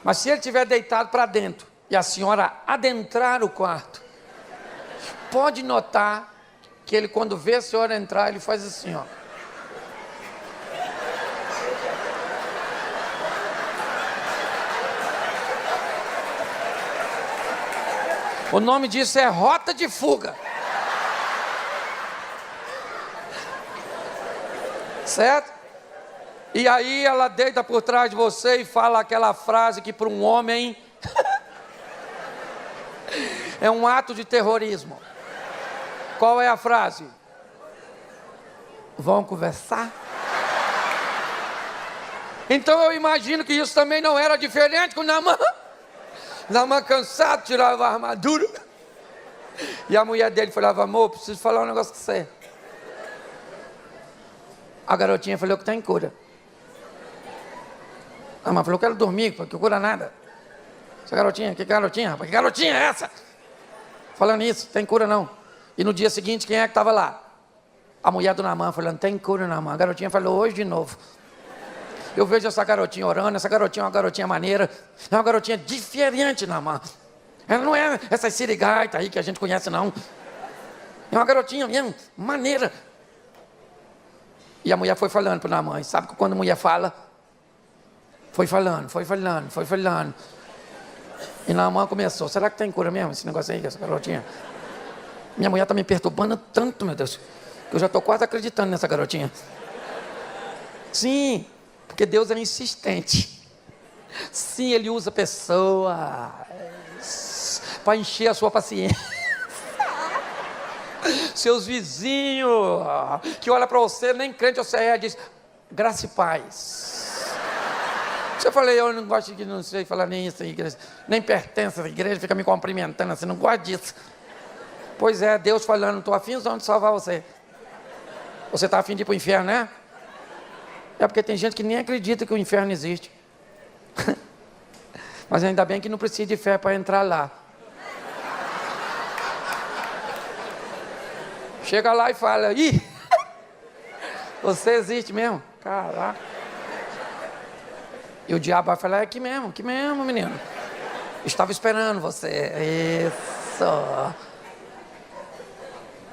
Mas se ele estiver deitado para dentro e a senhora adentrar o quarto, pode notar que ele, quando vê a senhora entrar, ele faz assim, ó. O nome disso é rota de fuga. Certo? E aí ela deita por trás de você e fala aquela frase que para um homem é um ato de terrorismo. Qual é a frase? Vão conversar? Então eu imagino que isso também não era diferente com o Naamã. Naamã cansado, tirava a armadura. E a mulher dele falava, amor, preciso falar um negócio com você. A garotinha falou que tem cura. A mãe falou que quero dormir, porque cura nada. Essa garotinha, que garotinha, rapaz? Que garotinha é essa? Falando isso, tem cura não. E no dia seguinte, quem é que estava lá? A mulher do Naamã falando, tem cura Naamã. A garotinha falou, hoje de novo. Eu vejo essa garotinha orando, essa garotinha é uma garotinha maneira. É uma garotinha diferente, Naamã. Ela não é essa sirigaita aí que a gente conhece, não. É uma garotinha mesmo, maneira. E a mulher foi falando para o Naamã. Sabe que quando a mulher fala, foi falando. E Naamã começou, será que tem cura mesmo esse negócio aí, essa garotinha? Minha mulher está me perturbando tanto, meu Deus, que eu já estou quase acreditando nessa garotinha. Sim, porque Deus é insistente. Sim, Ele usa pessoas para encher a sua paciência. Seus vizinhos, que olham para você, nem crente você é, diz, graça e paz. Eu falei, eu não gosto de, não sei falar nem isso, igreja, nem pertence à igreja, fica me cumprimentando assim, não gosto disso. Pois é, Deus falando, estou afim de salvar você. Você está afim de ir para o inferno, né? É porque tem gente que nem acredita que o inferno existe. Mas ainda bem que não precisa de fé para entrar lá. Chega lá e fala, ih, você existe mesmo? Caraca. E o diabo vai falar, é aqui mesmo, menino. Estava esperando você. Isso.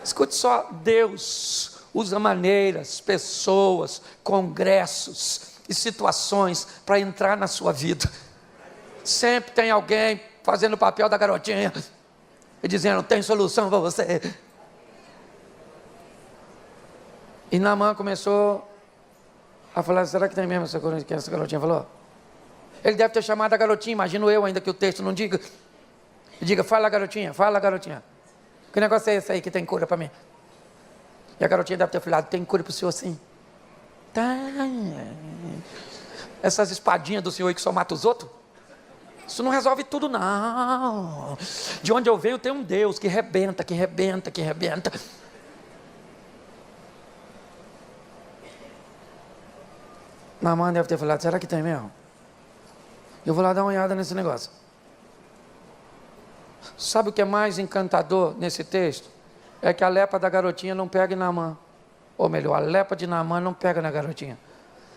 Escute só, Deus usa maneiras, pessoas, congressos e situações para entrar na sua vida. Sempre tem alguém fazendo o papel da garotinha e dizendo, tem solução para você. E Naamã começou a falar, será que tem mesmo que essa garotinha falou? Ele deve ter chamado a garotinha, imagino eu, ainda que o texto não diga. E diga, fala garotinha. Que negócio é esse aí que tem cura para mim? E a garotinha deve ter falado, tem cura para o senhor sim. Tá. Essas espadinhas do senhor aí que só mata os outros? Isso não resolve tudo não. De onde eu venho tem um Deus que rebenta. Naamã deve ter falado, será que tem mesmo? Eu vou lá dar uma olhada nesse negócio. Sabe o que é mais encantador nesse texto? É que a lepra da garotinha não pega em Naamã. Ou melhor, a lepra de Naamã não pega na garotinha.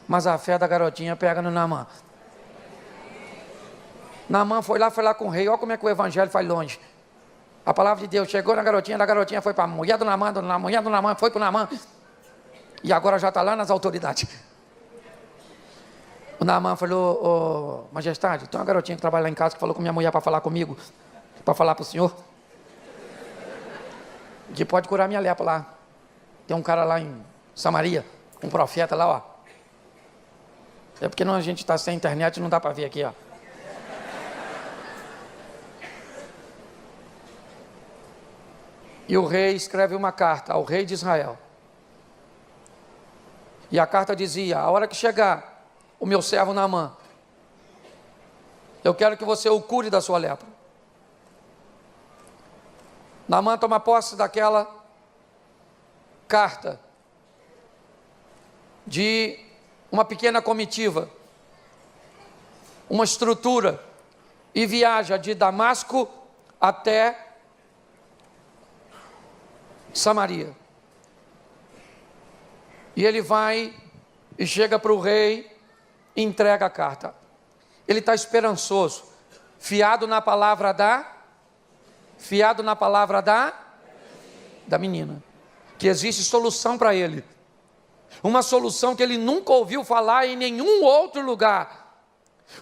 Mas a fé da garotinha pega no Naamã. Naamã foi lá com o rei. Olha como é que o evangelho faz longe. A palavra de Deus chegou na garotinha, da garotinha foi para a mulher do Naamã, mulher do Naamã foi para o Naamã. E agora já está lá nas autoridades. O Naamã falou, majestade, tem uma garotinha que trabalha lá em casa que falou com minha mulher para falar comigo, para falar para o senhor, que pode curar minha lepra lá. Tem um cara lá em Samaria, um profeta lá, ó. É porque a gente está sem internet, não dá para ver aqui, ó. E o rei escreve uma carta ao rei de Israel. E a carta dizia, a hora que chegar o meu servo Naamã, eu quero que você o cure da sua lepra. Naamã toma posse daquela carta de uma pequena comitiva, uma estrutura, e viaja de Damasco até Samaria. E ele vai e chega para o rei, entrega a carta. Ele está esperançoso, fiado na palavra da menina, que existe solução para ele, uma solução que ele nunca ouviu falar em nenhum outro lugar,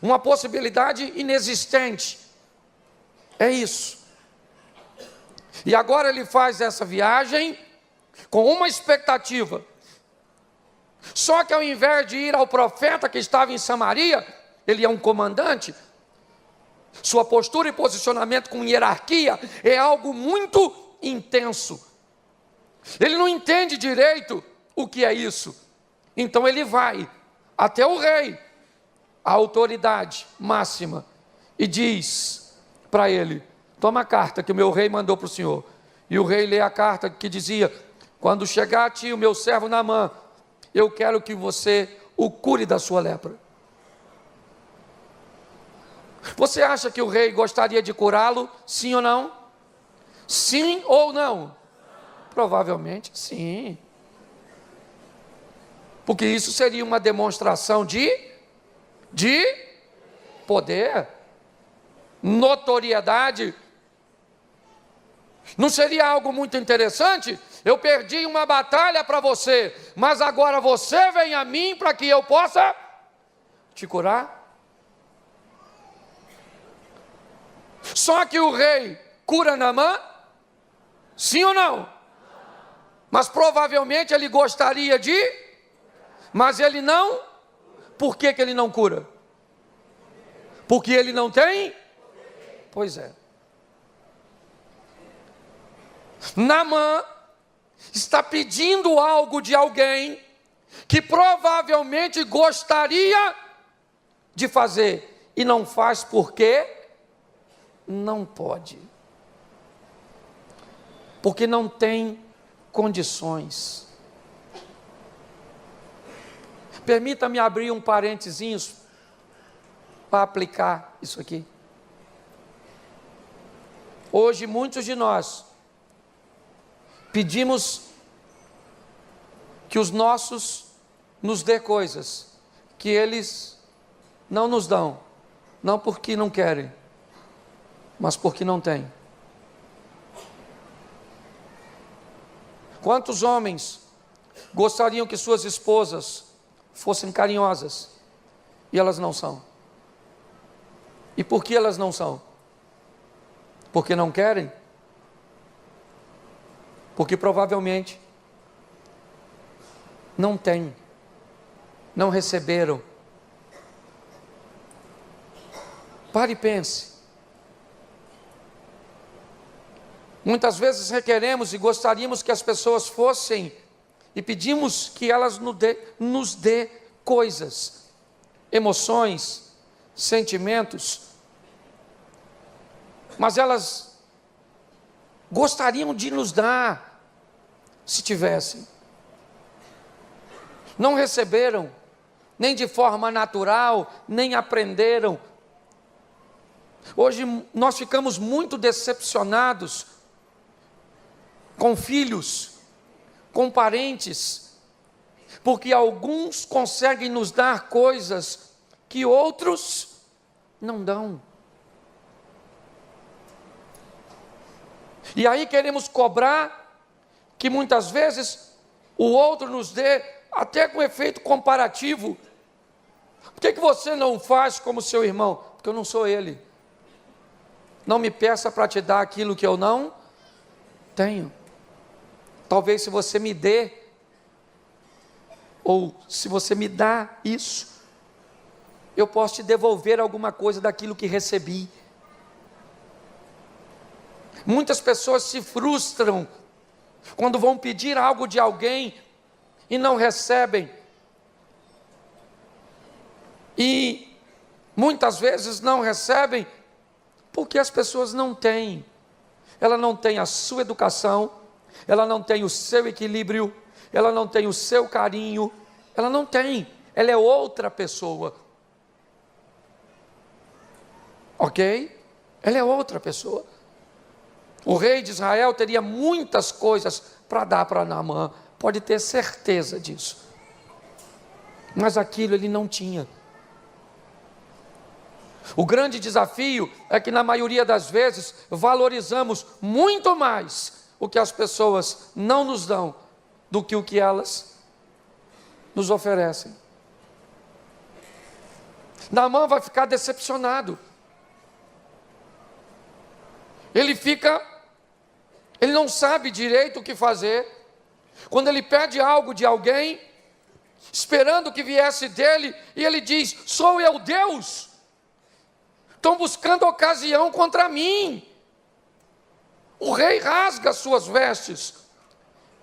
uma possibilidade inexistente. É isso. E agora ele faz essa viagem com uma expectativa. Só que ao invés de ir ao profeta que estava em Samaria, ele é um comandante. Sua postura e posicionamento com hierarquia é algo muito intenso. Ele não entende direito o que é isso. Então ele vai até o rei, a autoridade máxima, e diz para ele, toma a carta que o meu rei mandou para o senhor. E o rei lê a carta que dizia, quando chegar a ti o meu servo Naamã, eu quero que você o cure da sua lepra. Você acha que o rei gostaria de curá-lo? Sim ou não? Sim ou não? Provavelmente sim. Porque isso seria uma demonstração de poder, notoriedade. Não seria algo muito interessante? Eu perdi uma batalha para você, mas agora você vem a mim para que eu possa te curar? Só que o rei cura Naamã? Sim ou não? Mas provavelmente ele gostaria de, mas ele não. Por que ele não cura? Porque ele não tem? Pois é. Naamã está pedindo algo de alguém que provavelmente gostaria de fazer e não faz porque não pode, porque não tem condições. Permita-me abrir um parênteses para aplicar isso aqui. Hoje muitos de nós pedimos que os nossos nos dê coisas que eles não nos dão, não porque não querem, mas porque não têm. Quantos homens gostariam que suas esposas fossem carinhosas e elas não são? E por que elas não são? Porque não querem? Porque provavelmente não têm, não receberam. Pare e pense. Muitas vezes requeremos e gostaríamos que as pessoas fossem e pedimos que elas nos dê coisas, emoções, sentimentos, mas elas gostariam de nos dar se tivessem. Não receberam, nem de forma natural, nem aprenderam. Hoje nós ficamos muito decepcionados com filhos, com parentes, porque alguns conseguem nos dar coisas que outros não dão. E aí queremos cobrar que muitas vezes o outro nos dê, até com efeito comparativo. Por que você não faz como seu irmão? Porque eu não sou ele. Não me peça para te dar aquilo que eu não tenho. Talvez se você me dê, ou se você me dá isso, eu posso te devolver alguma coisa daquilo que recebi. Muitas pessoas se frustram quando vão pedir algo de alguém e não recebem. E muitas vezes não recebem porque as pessoas não têm. Ela não tem a sua educação, ela não tem o seu equilíbrio, ela não tem o seu carinho, ela não tem, ela é outra pessoa. Ok? Ela é outra pessoa. O rei de Israel teria muitas coisas para dar para Naamã, pode ter certeza disso. Mas aquilo ele não tinha. O grande desafio é que na maioria das vezes valorizamos muito mais o que as pessoas não nos dão do que o que elas nos oferecem. Naamã vai ficar decepcionado. Ele não sabe direito o que fazer. Quando ele pede algo de alguém, esperando que viesse dele, e ele diz: sou eu Deus? Estão buscando ocasião contra mim. O rei rasga suas vestes,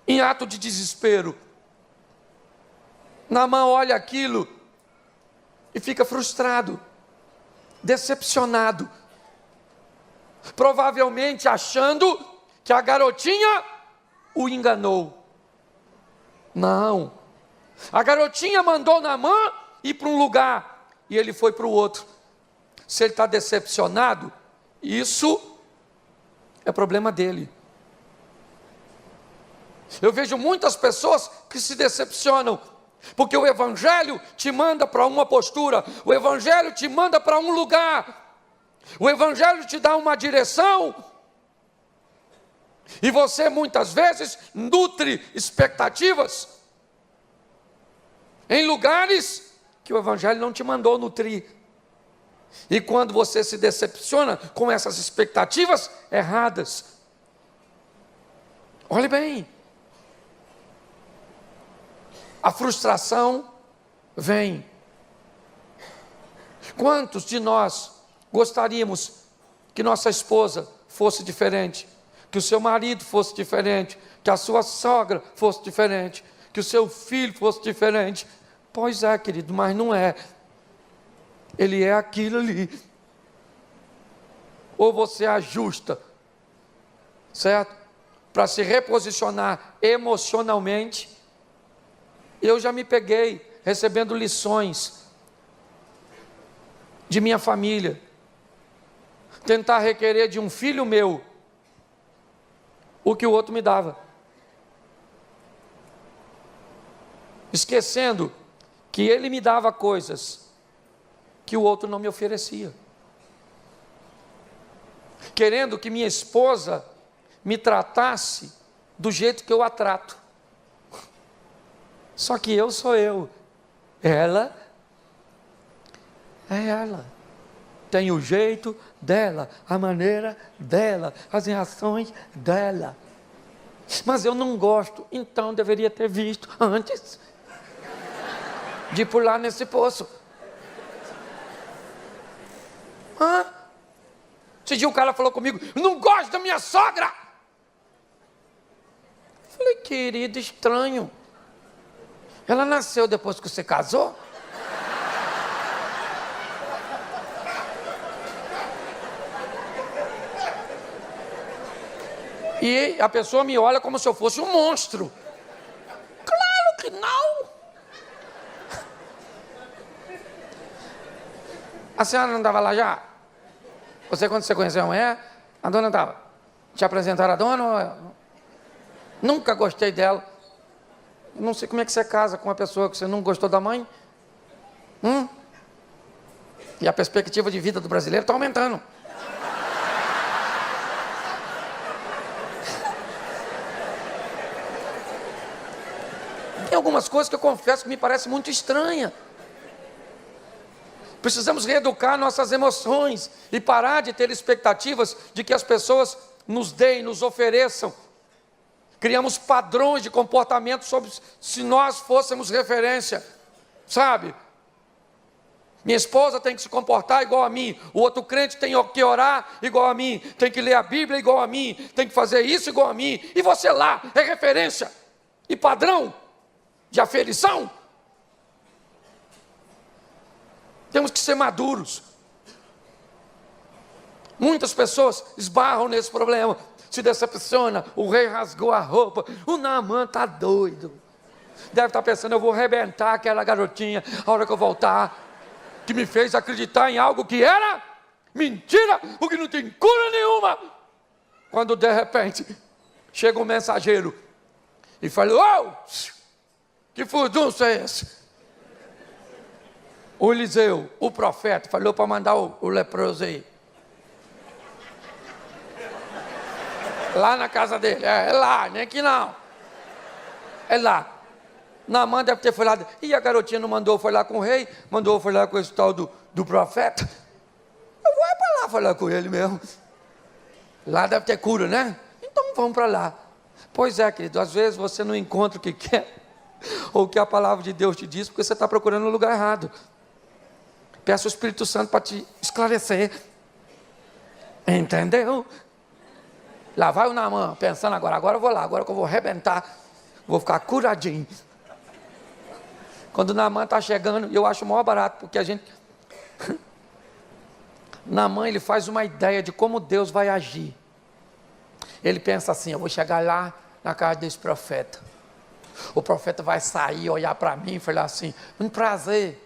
em ato de desespero. Naamã olha aquilo e fica frustrado, decepcionado, provavelmente achando que a garotinha o enganou. Não, a garotinha mandou Naamã ir para um lugar e ele foi para o outro. Se ele está decepcionado, isso é problema dele. Eu vejo muitas pessoas que se decepcionam, porque o Evangelho te manda para uma postura, o Evangelho te manda para um lugar, o Evangelho te dá uma direção, e você muitas vezes nutre expectativas em lugares que o Evangelho não te mandou nutrir. E quando você se decepciona com essas expectativas erradas, olhe bem, a frustração vem. Quantos de nós gostaríamos que nossa esposa fosse diferente, que o seu marido fosse diferente, que a sua sogra fosse diferente, que o seu filho fosse diferente. Pois é, querido, mas não é. Ele é aquilo ali. Ou você ajusta, certo? Para se reposicionar emocionalmente. Eu já me peguei recebendo lições de minha família. Tentar requerer de um filho meu o que o outro me dava. Esquecendo que ele me dava coisas que o outro não me oferecia. Querendo que minha esposa me tratasse do jeito que eu a trato. Só que eu sou eu. Ela é ela. Tem o jeito dela, a maneira dela, as reações dela. Mas eu não gosto, então deveria ter visto antes de pular nesse poço. Esse dia o cara falou comigo: não gosto da minha sogra. Falei: querido, estranho. Ela nasceu depois que você casou? E a pessoa me olha como se eu fosse um monstro. Claro que não. A senhora não estava lá já? Você, quando você conheceu a mulher, a dona estava. Te apresentaram a dona? Nunca gostei dela. Não sei como é que você casa com uma pessoa que você não gostou da mãe. E a perspectiva de vida do brasileiro está aumentando. Tem algumas coisas que eu confesso que me parecem muito estranhas. Precisamos reeducar nossas emoções e parar de ter expectativas de que as pessoas nos deem, nos ofereçam. Criamos padrões de comportamento sobre se nós fôssemos referência, sabe? Minha esposa tem que se comportar igual a mim, o outro crente tem que orar igual a mim, tem que ler a Bíblia igual a mim, tem que fazer isso igual a mim, e você lá é referência e padrão de aferição. Temos que ser maduros. Muitas pessoas esbarram nesse problema, se decepciona. O rei rasgou a roupa, o Naamã está doido, deve estar pensando: eu vou arrebentar aquela garotinha a hora que eu voltar, que me fez acreditar em algo que era mentira, porque não tem cura nenhuma. Quando de repente chega um mensageiro e fala: oh, que furdunço é esse? O Eliseu, o profeta, falou para mandar o leproso aí. Lá na casa dele. É lá, nem aqui não. É lá. Naamã deve ter falado: e a garotinha não mandou, foi lá com o rei? Mandou, foi lá com esse tal do profeta? Eu vou para lá falar com ele mesmo. Lá deve ter cura, né? Então vamos para lá. Pois é, querido, às vezes você não encontra o que quer, ou o que a palavra de Deus te diz, porque você está procurando no lugar errado. Peça o Espírito Santo para te esclarecer. Entendeu? Lá vai o Naamã, pensando agora eu vou lá, agora que eu vou arrebentar, vou ficar curadinho. Quando o Naamã está chegando, eu acho o maior barato, porque a gente... Naamã, ele faz uma ideia de como Deus vai agir. Ele pensa assim: eu vou chegar lá na casa desse profeta. O profeta vai sair, olhar para mim e falar assim: um prazer.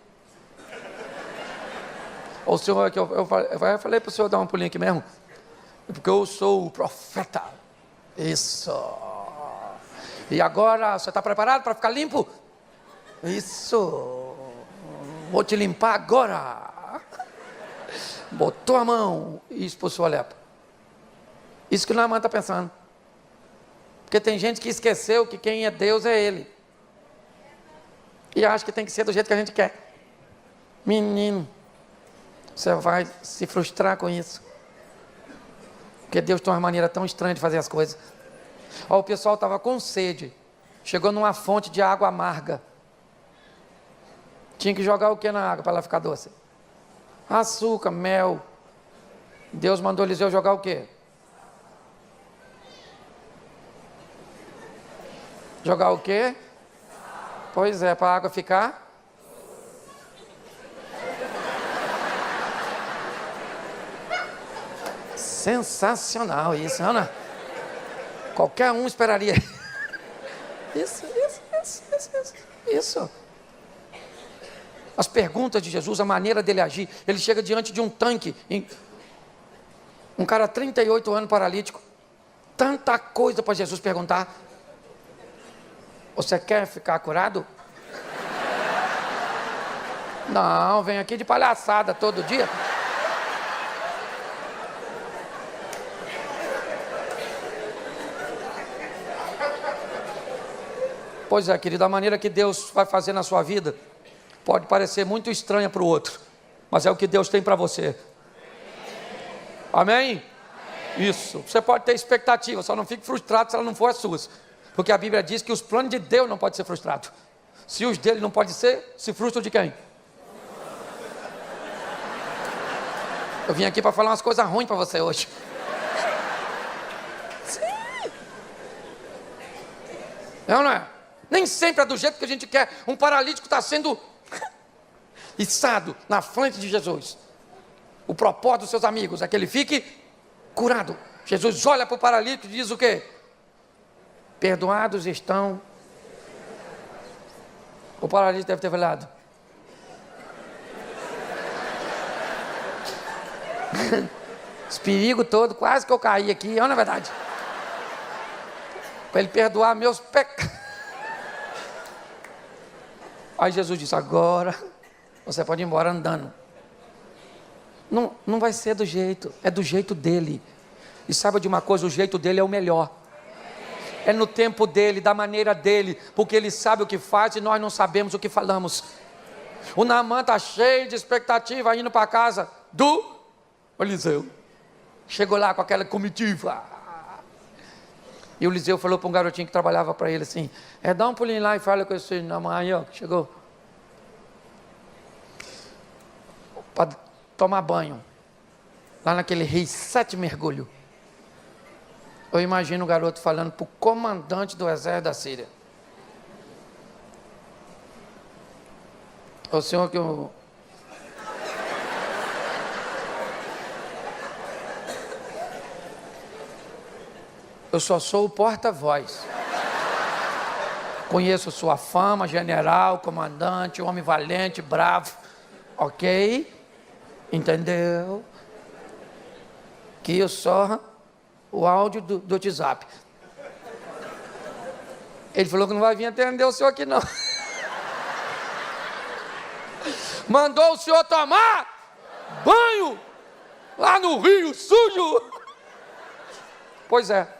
O senhor, eu falei para o senhor dar um pulinho aqui mesmo, porque eu sou o profeta. Isso. E agora, você está preparado para ficar limpo? Isso. Vou te limpar agora. Botou a mão e expulsou a lepra. Isso que o Naamã está pensando. Porque tem gente que esqueceu que quem é Deus é Ele. E acha que tem que ser do jeito que a gente quer. Menino, você vai se frustrar com isso. Porque Deus tem uma maneira tão estranha de fazer as coisas. Ó, o pessoal estava com sede. Chegou numa fonte de água amarga. Tinha que jogar o que na água para ela ficar doce? Açúcar, mel. Deus mandou Eliseu jogar o quê? Jogar o quê? Pois é, para a água ficar. Sensacional isso, Ana. Qualquer um esperaria. Isso. As perguntas de Jesus, a maneira dele agir. Ele chega diante de um tanque. Um cara 38 anos paralítico. Tanta coisa para Jesus perguntar. Você quer ficar curado? Não, vem aqui de palhaçada todo dia. Pois é, querido, a maneira que Deus vai fazer na sua vida pode parecer muito estranha para o outro, mas é o que Deus tem para você. Amém? Isso. Você pode ter expectativa, só não fique frustrado se ela não for as suas. Porque a Bíblia diz que os planos de Deus não podem ser frustrados. Se os dele não podem ser, se frustram de quem? Eu vim aqui para falar umas coisas ruins para você hoje. Sim. É ou não é? Nem sempre é do jeito que a gente quer. Um paralítico está sendo içado na frente de Jesus. O propósito dos seus amigos é que ele fique curado. Jesus olha para o paralítico e diz o quê? Perdoados estão. O paralítico deve ter falado. Esse perigo todo, quase que eu caí aqui, não é verdade? Para ele perdoar meus pecados. Aí Jesus disse, agora você pode ir embora andando. Não vai ser do jeito, é do jeito dele. E saiba de uma coisa, o jeito dele é o melhor. É no tempo dele, da maneira dele, porque ele sabe o que faz e nós não sabemos o que falamos. O Naamã está cheio de expectativa, indo para a casa do Eliseu. Chegou lá com aquela comitiva. E o Eliseu falou para um garotinho que trabalhava para ele assim, dá um pulinho lá e fala com esse Naamã aí, ó, que chegou. Para tomar banho. Lá naquele rio, 7 mergulhos. Eu imagino o garoto falando para o comandante do exército da Síria. O senhor que eu... Eu só sou o porta-voz. Conheço sua fama, general, comandante, homem valente, bravo. Ok? Entendeu? Que eu só o áudio do WhatsApp. Ele falou que não vai vir atender o senhor aqui não. Mandou o senhor tomar banho lá no rio sujo. Pois é.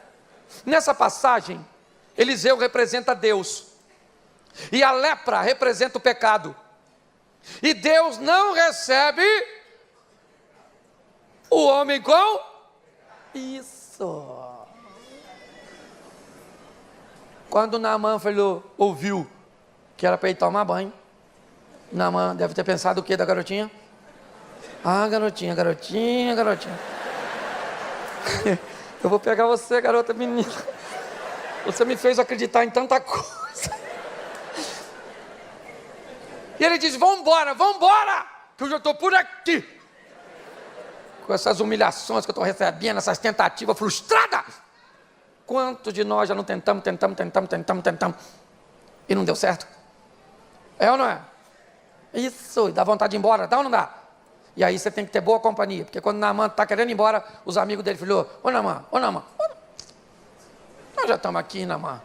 Nessa passagem, Eliseu representa Deus. E a lepra representa o pecado. E Deus não recebe o homem com isso. Quando Naamã ouviu que era para ele tomar banho, Naamã deve ter pensado o que da garotinha? Ah, garotinha. Eu vou pegar você, garota menina. Você me fez acreditar em tanta coisa. E ele diz, vambora, que eu já estou por aqui. Com essas humilhações que eu estou recebendo, essas tentativas frustradas. Quantos de nós já não tentamos, e não deu certo? É ou não é? Isso, dá vontade de ir embora, dá ou não dá? E aí você tem que ter boa companhia, porque quando Naamã está querendo ir embora, os amigos dele falaram, ô Naamã, nós já estamos aqui, Naamã.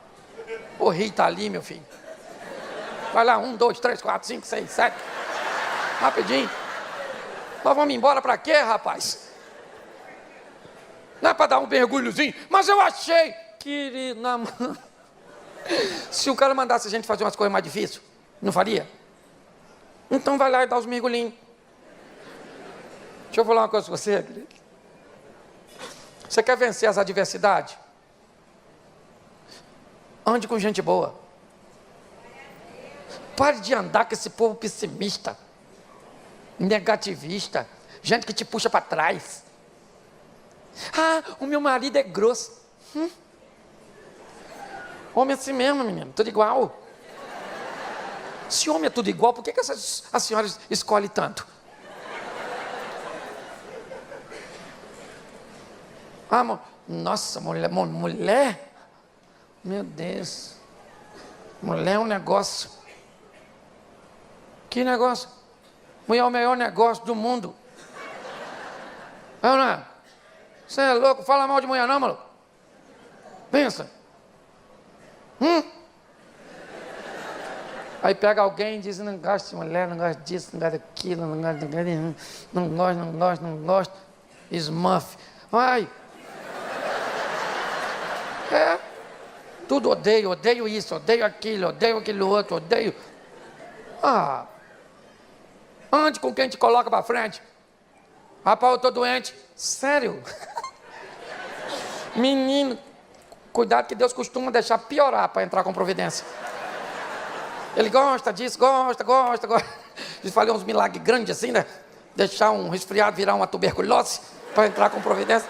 O rio está ali, meu filho. Vai lá, 1, 2, 3, 4, 5, 6, 7. Rapidinho. Nós vamos embora para quê, rapaz? Não é para dar um mergulhozinho, mas eu achei, querido Naamã. Se o cara mandasse a gente fazer umas coisas mais difíceis, não faria? Então vai lá e dá os mergulhinhos. Deixa eu falar uma coisa para você, querido. Você quer vencer as adversidades? Ande com gente boa. Pare de andar com esse povo pessimista, negativista, gente que te puxa para trás. Ah, o meu marido é grosso. Homem assim mesmo, menino, tudo igual. Se homem é tudo igual, por que a senhora escolhe tanto? Nossa, mulher? Meu Deus. Mulher é um negócio. Que negócio? Mulher é o melhor negócio do mundo. É ou não é? Você é louco? Fala mal de mulher não, maluco. Pensa. Aí pega alguém e diz, não gosto de mulher, não gosto disso, não gosto daquilo, não gosto. Smurf. Ai. Tudo odeio isso, odeio aquilo outro, odeio. Ande com quem te coloca para frente. Rapaz, eu estou doente. Sério? Menino, cuidado que Deus costuma deixar piorar para entrar com providência. Ele gosta disso, gosta. Ele falou uns milagres grandes assim, né? Deixar um resfriado virar uma tuberculose para entrar com providência.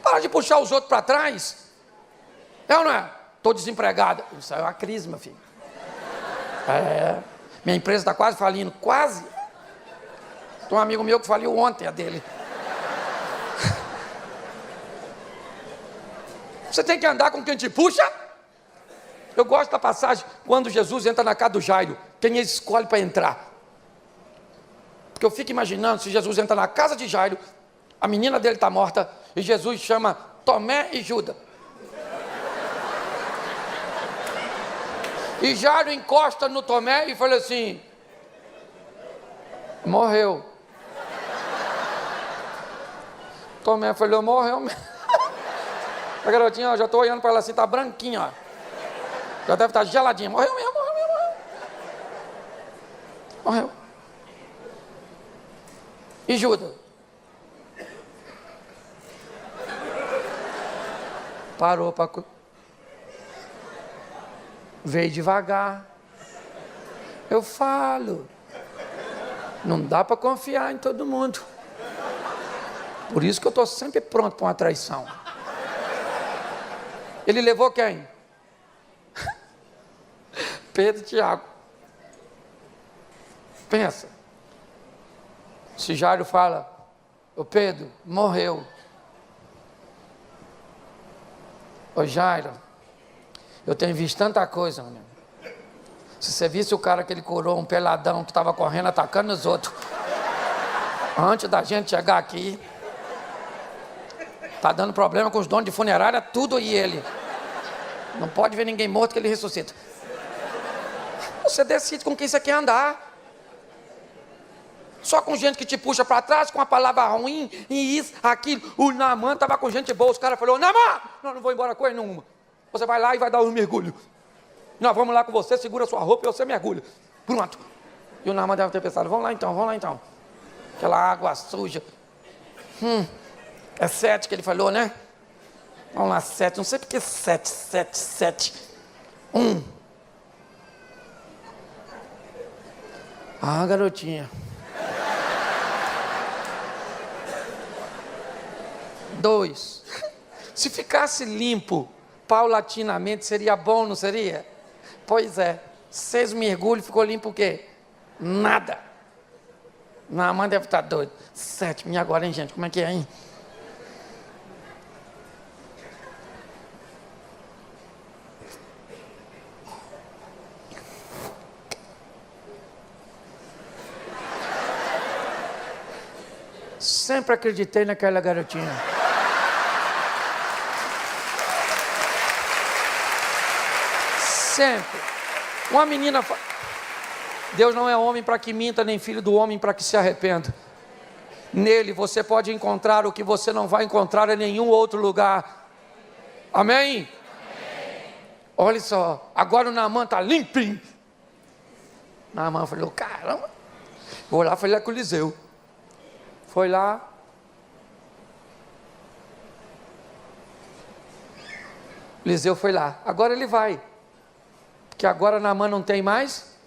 Para de puxar os outros para trás. É ou não é? Estou desempregado. Isso é uma crise, meu filho. Minha empresa está quase falindo. Quase. Tem um amigo meu que faliu ontem, a dele. Você tem que andar com quem te puxa. Eu gosto da passagem quando Jesus entra na casa do Jairo. Quem ele escolhe para entrar? Porque eu fico imaginando se Jesus entra na casa de Jairo, a menina dele está morta, e Jesus chama Tomé e Judas. E Jairo encosta no Tomé e fala assim: morreu. Tomé falou: morreu mesmo. A garotinha, ó, já estou olhando para ela assim, está branquinha, ó. Já deve estar geladinha. Morreu mesmo. E Judas? Parou para... Veio devagar. Eu falo. Não dá para confiar em todo mundo. Por isso que eu estou sempre pronto para uma traição. Ele levou quem? Pedro e Tiago. Pensa. Se Jairo fala: ô Pedro, morreu. Ô Jairo, eu tenho visto tanta coisa, meu. Se você visse o cara que ele curou, um peladão que estava correndo, atacando os outros, antes da gente chegar aqui, tá dando problema com os donos de funerária, tudo e ele. Não pode ver ninguém morto que ele ressuscita. Você decide com quem você quer andar. Só com gente que te puxa para trás, com a palavra ruim, e isso, aquilo. O Naamã estava com gente boa, os caras falaram: Naamã, não vou embora coisa nenhuma. Você vai lá e vai dar um mergulho. Nós vamos lá com você, segura sua roupa e você mergulha. Pronto. E o Naamã deve ter pensado: vamos lá então. Aquela água suja. É 7 que ele falou, né? Vamos lá, 7. Não sei porque 7. 1. Garotinha. 2. Se ficasse limpo paulatinamente, seria bom, não seria? Pois é. 6 mergulhos, ficou limpo o quê? Nada. Naamã deve estar doido. 7. E agora, hein, gente? Como é que é, hein? Sempre acreditei naquela garotinha. Sempre. Uma menina... Deus não é homem para que minta, nem filho do homem para que se arrependa. Nele você pode encontrar o que você não vai encontrar em nenhum outro lugar. Amém? Olha só, agora o Naamã está limpinho. Naamã falou: caramba, vou lá falar com o Eliseu. Foi lá. Eliseu foi lá. Agora ele vai. Porque agora Naamã não tem mais.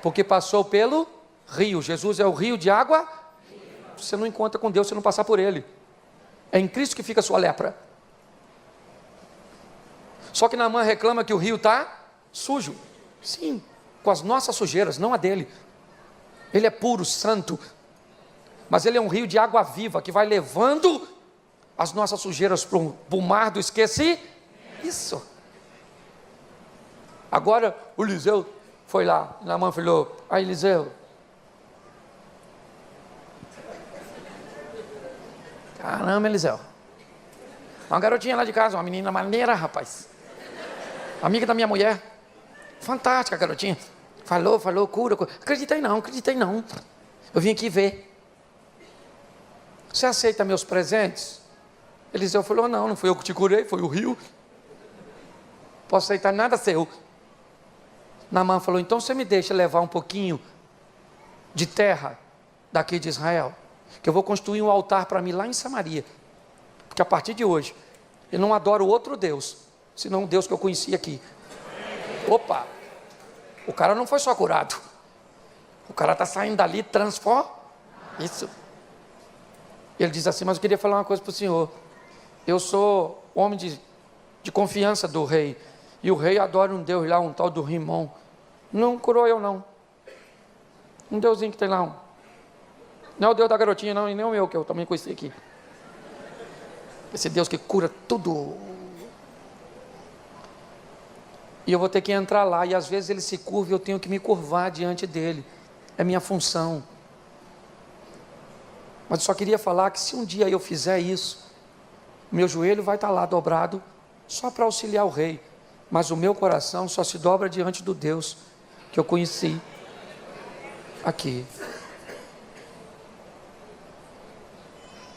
Porque passou pelo rio. Jesus é o rio de água. Você não encontra com Deus se não passar por ele. É em Cristo que fica a sua lepra. Só que Naamã reclama que o rio está sujo. Sim. com as nossas sujeiras, não a dele. Ele é puro, santo, mas ele é um rio de água viva que vai levando as nossas sujeiras para o mar do esquecimento. Isso. Agora o Eliseu foi lá, Naamã falou: "Ah, Eliseu, caramba, Eliseu, uma garotinha lá de casa, uma menina maneira, rapaz, amiga da minha mulher, fantástica a garotinha, falou, cura. Acreditei não, eu vim aqui ver. Você aceita meus presentes?" Eliseu falou: "Não fui eu que te curei, foi o rio. Posso aceitar nada seu." Naamã falou: "Então você me deixa levar um pouquinho de terra daqui de Israel, que eu vou construir um altar para mim lá em Samaria, porque a partir de hoje eu não adoro outro Deus, senão o Deus que eu conheci aqui." Opa, o cara não foi só curado, o cara está saindo dali transformado. Isso. Ele diz assim: "Mas eu queria falar uma coisa para o senhor. Eu sou homem de confiança do rei, e o rei adora um Deus lá, um tal do Rimon. Não curou eu não. Um deusinho que tem lá, não é o Deus da garotinha não, e nem o meu, que eu também conheci aqui. Esse Deus que cura tudo. E eu vou ter que entrar lá, e às vezes ele se curva e eu tenho que me curvar diante dele. É minha função. Mas eu só queria falar que se um dia eu fizer isso, meu joelho vai estar lá dobrado só para auxiliar o rei, mas o meu coração só se dobra diante do Deus que eu conheci aqui."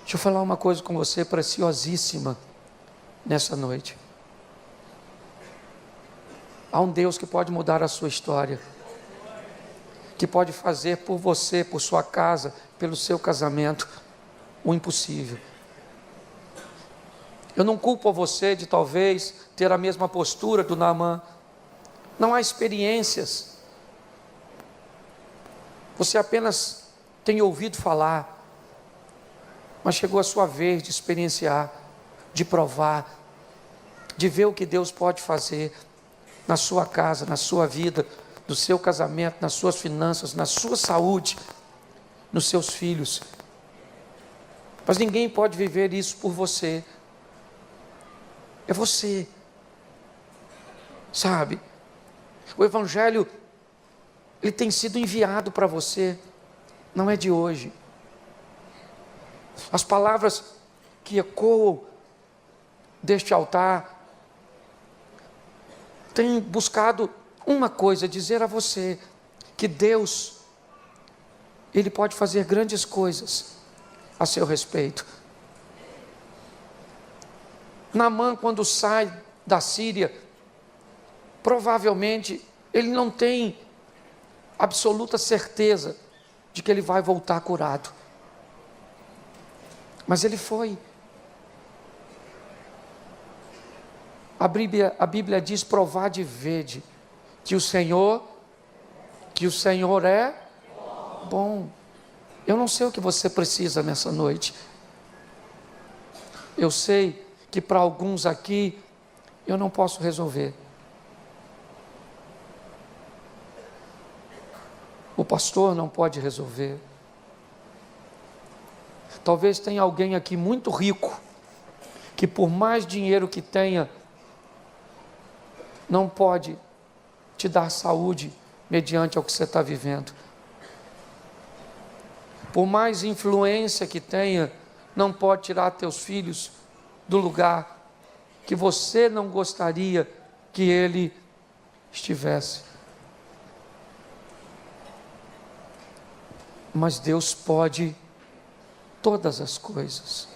Deixa eu falar uma coisa com você preciosíssima nessa noite. Há um Deus que pode mudar a sua história, que pode fazer por você, por sua casa, pelo seu casamento, o impossível. Eu não culpo você de talvez ter a mesma postura do Naamã. Não há experiências. Você apenas tem ouvido falar, mas chegou a sua vez de experienciar, de provar, de ver o que Deus pode fazer na sua casa, na sua vida, no seu casamento, nas suas finanças, na sua saúde, nos seus filhos. Mas ninguém pode viver isso por você. É você. Sabe? O Evangelho, ele tem sido enviado para você, não é de hoje. As palavras que ecoam deste altar têm buscado uma coisa: dizer a você que Deus, Ele pode fazer grandes coisas a seu respeito. Naamã, quando sai da Síria, provavelmente ele não tem absoluta certeza de que ele vai voltar curado, mas ele foi. A Bíblia diz: provade e vede que o Senhor é bom. Eu não sei o que você precisa nessa noite. Eu sei que para alguns aqui eu não posso resolver. O pastor não pode resolver. Talvez tenha alguém aqui muito rico, que por mais dinheiro que tenha, não pode te dar saúde mediante ao que você está vivendo. Por mais influência que tenha, não pode tirar teus filhos do lugar que você não gostaria que ele estivesse. Mas Deus pode todas as coisas.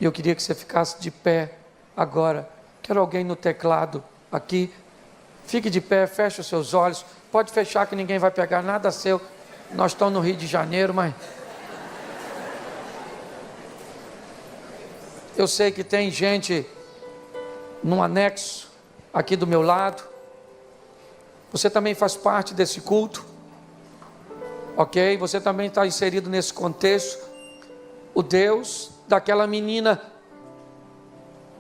E eu queria que você ficasse de pé agora. Quero alguém no teclado aqui. Fique de pé, feche os seus olhos. Pode fechar que ninguém vai pegar nada seu. Nós estamos no Rio de Janeiro, mas eu sei que tem gente no anexo aqui do meu lado. Você também faz parte desse culto, ok? Você também está inserido nesse contexto. O Deus daquela menina,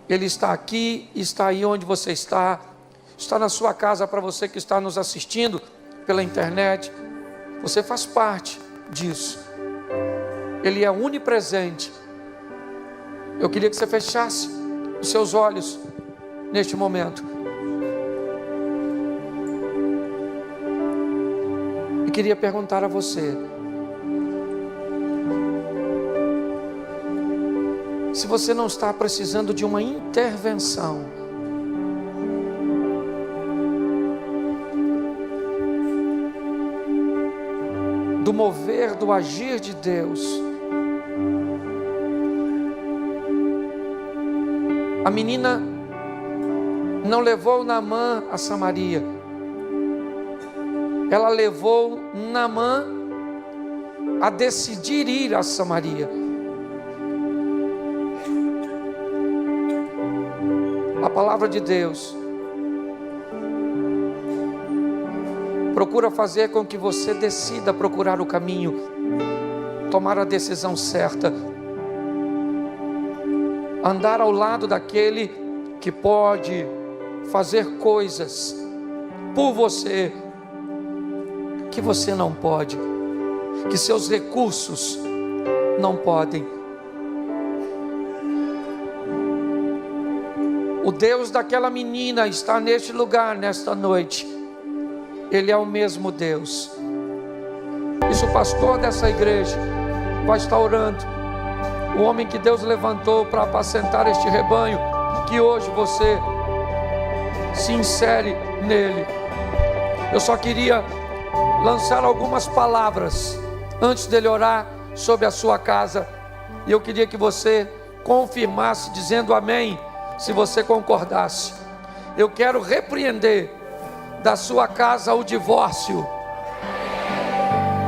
Ele está aqui, está aí onde você está, está na sua casa, para você que está nos assistindo pela internet. Você faz parte disso. Ele é onipresente. Eu queria que você fechasse os seus olhos neste momento. E queria perguntar a você: se você não está precisando de uma intervenção, do mover, do agir de Deus. A menina não levou Naamã a Samaria. Ela levou Naamã a decidir ir a Samaria. A palavra de Deus procura fazer com que você decida procurar o caminho, tomar a decisão certa, andar ao lado daquele que pode fazer coisas por você que você não pode, que seus recursos não podem. O Deus daquela menina está neste lugar, nesta noite. Ele é o mesmo Deus. Isso, o pastor dessa igreja vai estar orando. O homem que Deus levantou para apacentar este rebanho, que hoje você se insere nele. Eu só queria lançar algumas palavras antes dele orar sobre a sua casa. E eu queria que você confirmasse dizendo amém, se você concordasse. Eu quero repreender da sua casa o divórcio,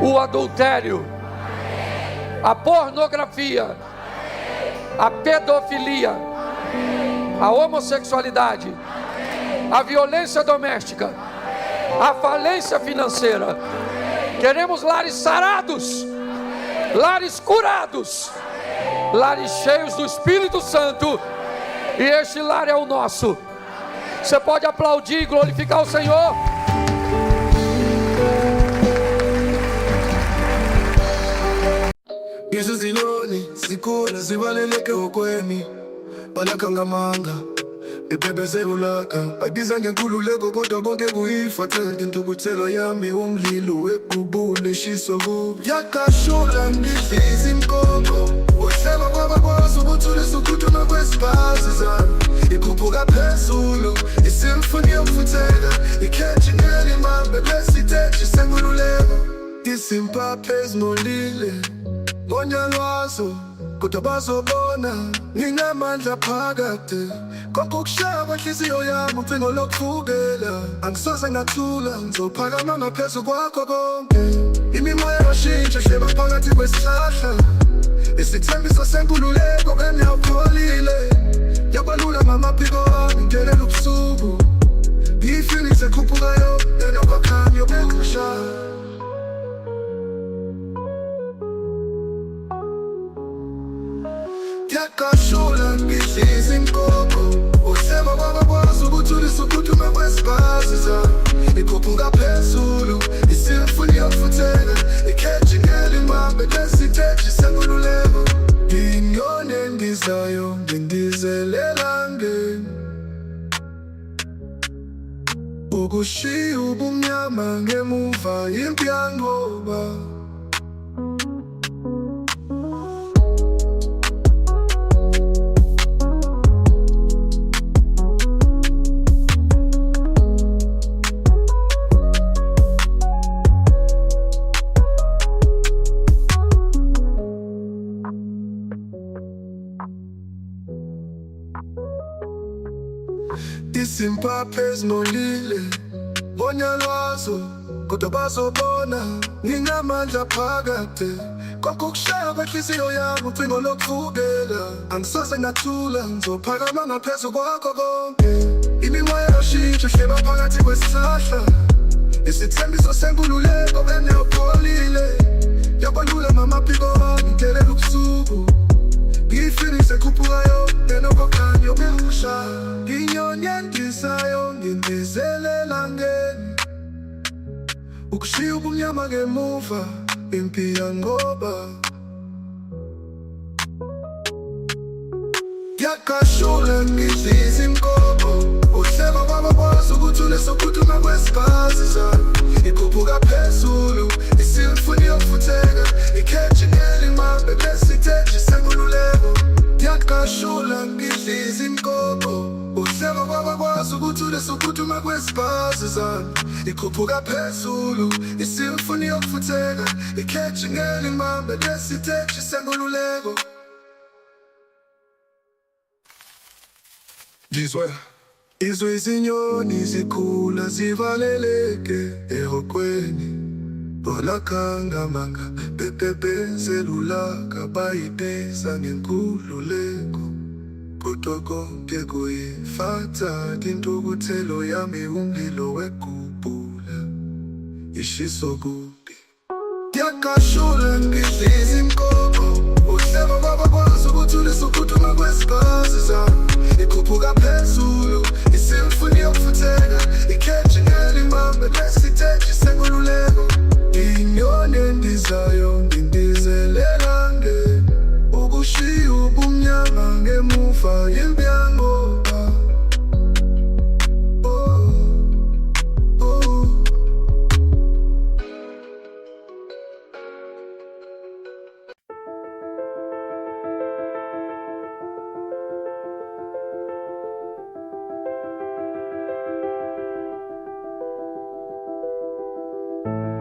o adultério, a pornografia, a pedofilia, a homossexualidade, a violência doméstica, a falência financeira. Queremos lares sarados, lares curados, lares cheios do Espírito Santo, e este lar é o nosso. Você pode aplaudir e glorificar o Senhor? Ngiziziloni sikhula zibaleleke okweni balaka ngamanga ibebeze ulaka babiza ngenkululeko kodwa bonke kuyifathe intukuthelo yami umlilo webubule shiso kubi yakashula ngidliza inkoko uhleba kwabakwazi ukuthulisa ukhuthuma kwesibazi zami ikhuphuka phezulu isimfoni yokufuthela ikhethi ngelimambe besiteji senkululeko isimpaphe ezinolile ngonyalwazo kodwa bazobona nginamandla phakade konke ukushaya kwenhliziyo yami ucingo lokuvukela angisoze ngathula ngizophakama ngaphezu kwakho konke imimoya yashintsha hleba phakathi kwesihlahla isithembiso senkululeko bengiyawupholile yabalula ngamaphiko wami ngelela ubusuku i-feelings ekhuphukayo enokwakhanya yokukusha yakashula ngidliza inkoko uhleba kwabakwazi ukuthulisa ukhuthuma kwesibazi zami ikhuphuka phezulu isimfoni yokufuthela ikhethi ngelimambe lesiteji senkululeko ngiyingone endizayo ngindizelela ngeni ukushiya ubumnyama ngemuva impi yangoba isimpaphe ezinolile ngonyalwazo kodwa bazobona nginamandla phakade konke ukushaya kwenhliziyo yami ucingo lokuvukela angisoze ngathula ngizophakama ngaphezu kwakho konke imimoya yashintsha hleba phakathi kwesihlahla isithembiso senkululeko bengiyawupholile yabalula ngamaphiko wami ngelela ubusuku Ngiyifinise khuphukayo enokokhanyo behusha nginyonyendisayo ngindizelela ngeni ukushiya ubumnyama ngemuva impi yangoba yakashula ngidliza inkomo uhleba kwabakwazi ukuthi unesokhuthuma kwesibazi zami ikhuphuka phezulu isimfuni yokufutheka ikheji ngelimambe besiteji sengululeko yakashula ngidliza inkomo uhleba kwabakwazi ukuthi unesokhuthuma kwesibazi zami ikhuphuka phezulu isimfuni yokufutheka ikheji ngelimambe besiteji sengululeko izwe izinyoni zikhula zivaleleke ehokweni bolakhangamanga bebebezelulaka bayibeza ngenkululeko kodwa konke kuyifatha intukuthelo yami umlilo wegubhula ishiso kubi yakashula ngidliza inkomo uhleba kwabakwazi ukuthi unesokhuthuma kwesibazi zami ikhuphuka phezulu isimfuni yokufutheka ikheji ngelimambe lesiteji sengululeko inyoni endizayo ngindizelela ngeni ukushiya ubumnyama ngemuva yimpi yangoba Thank you.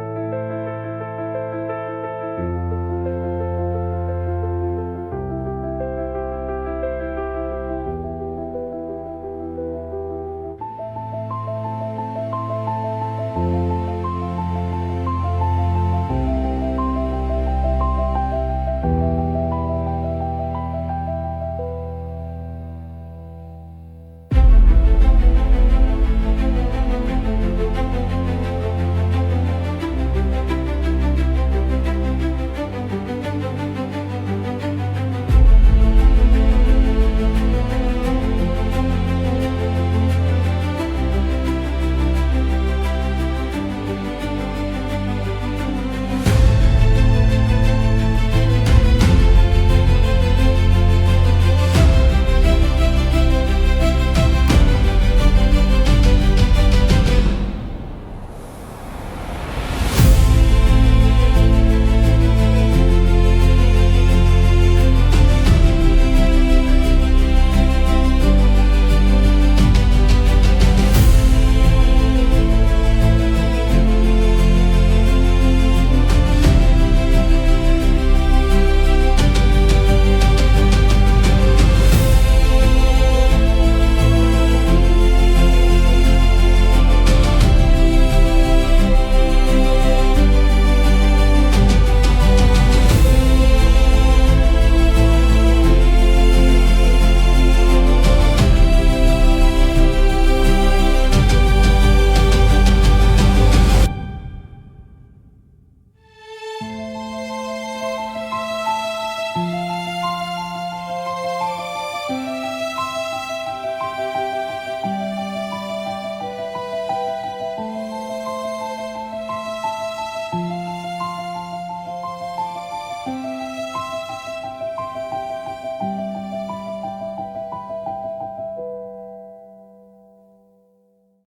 Thank you.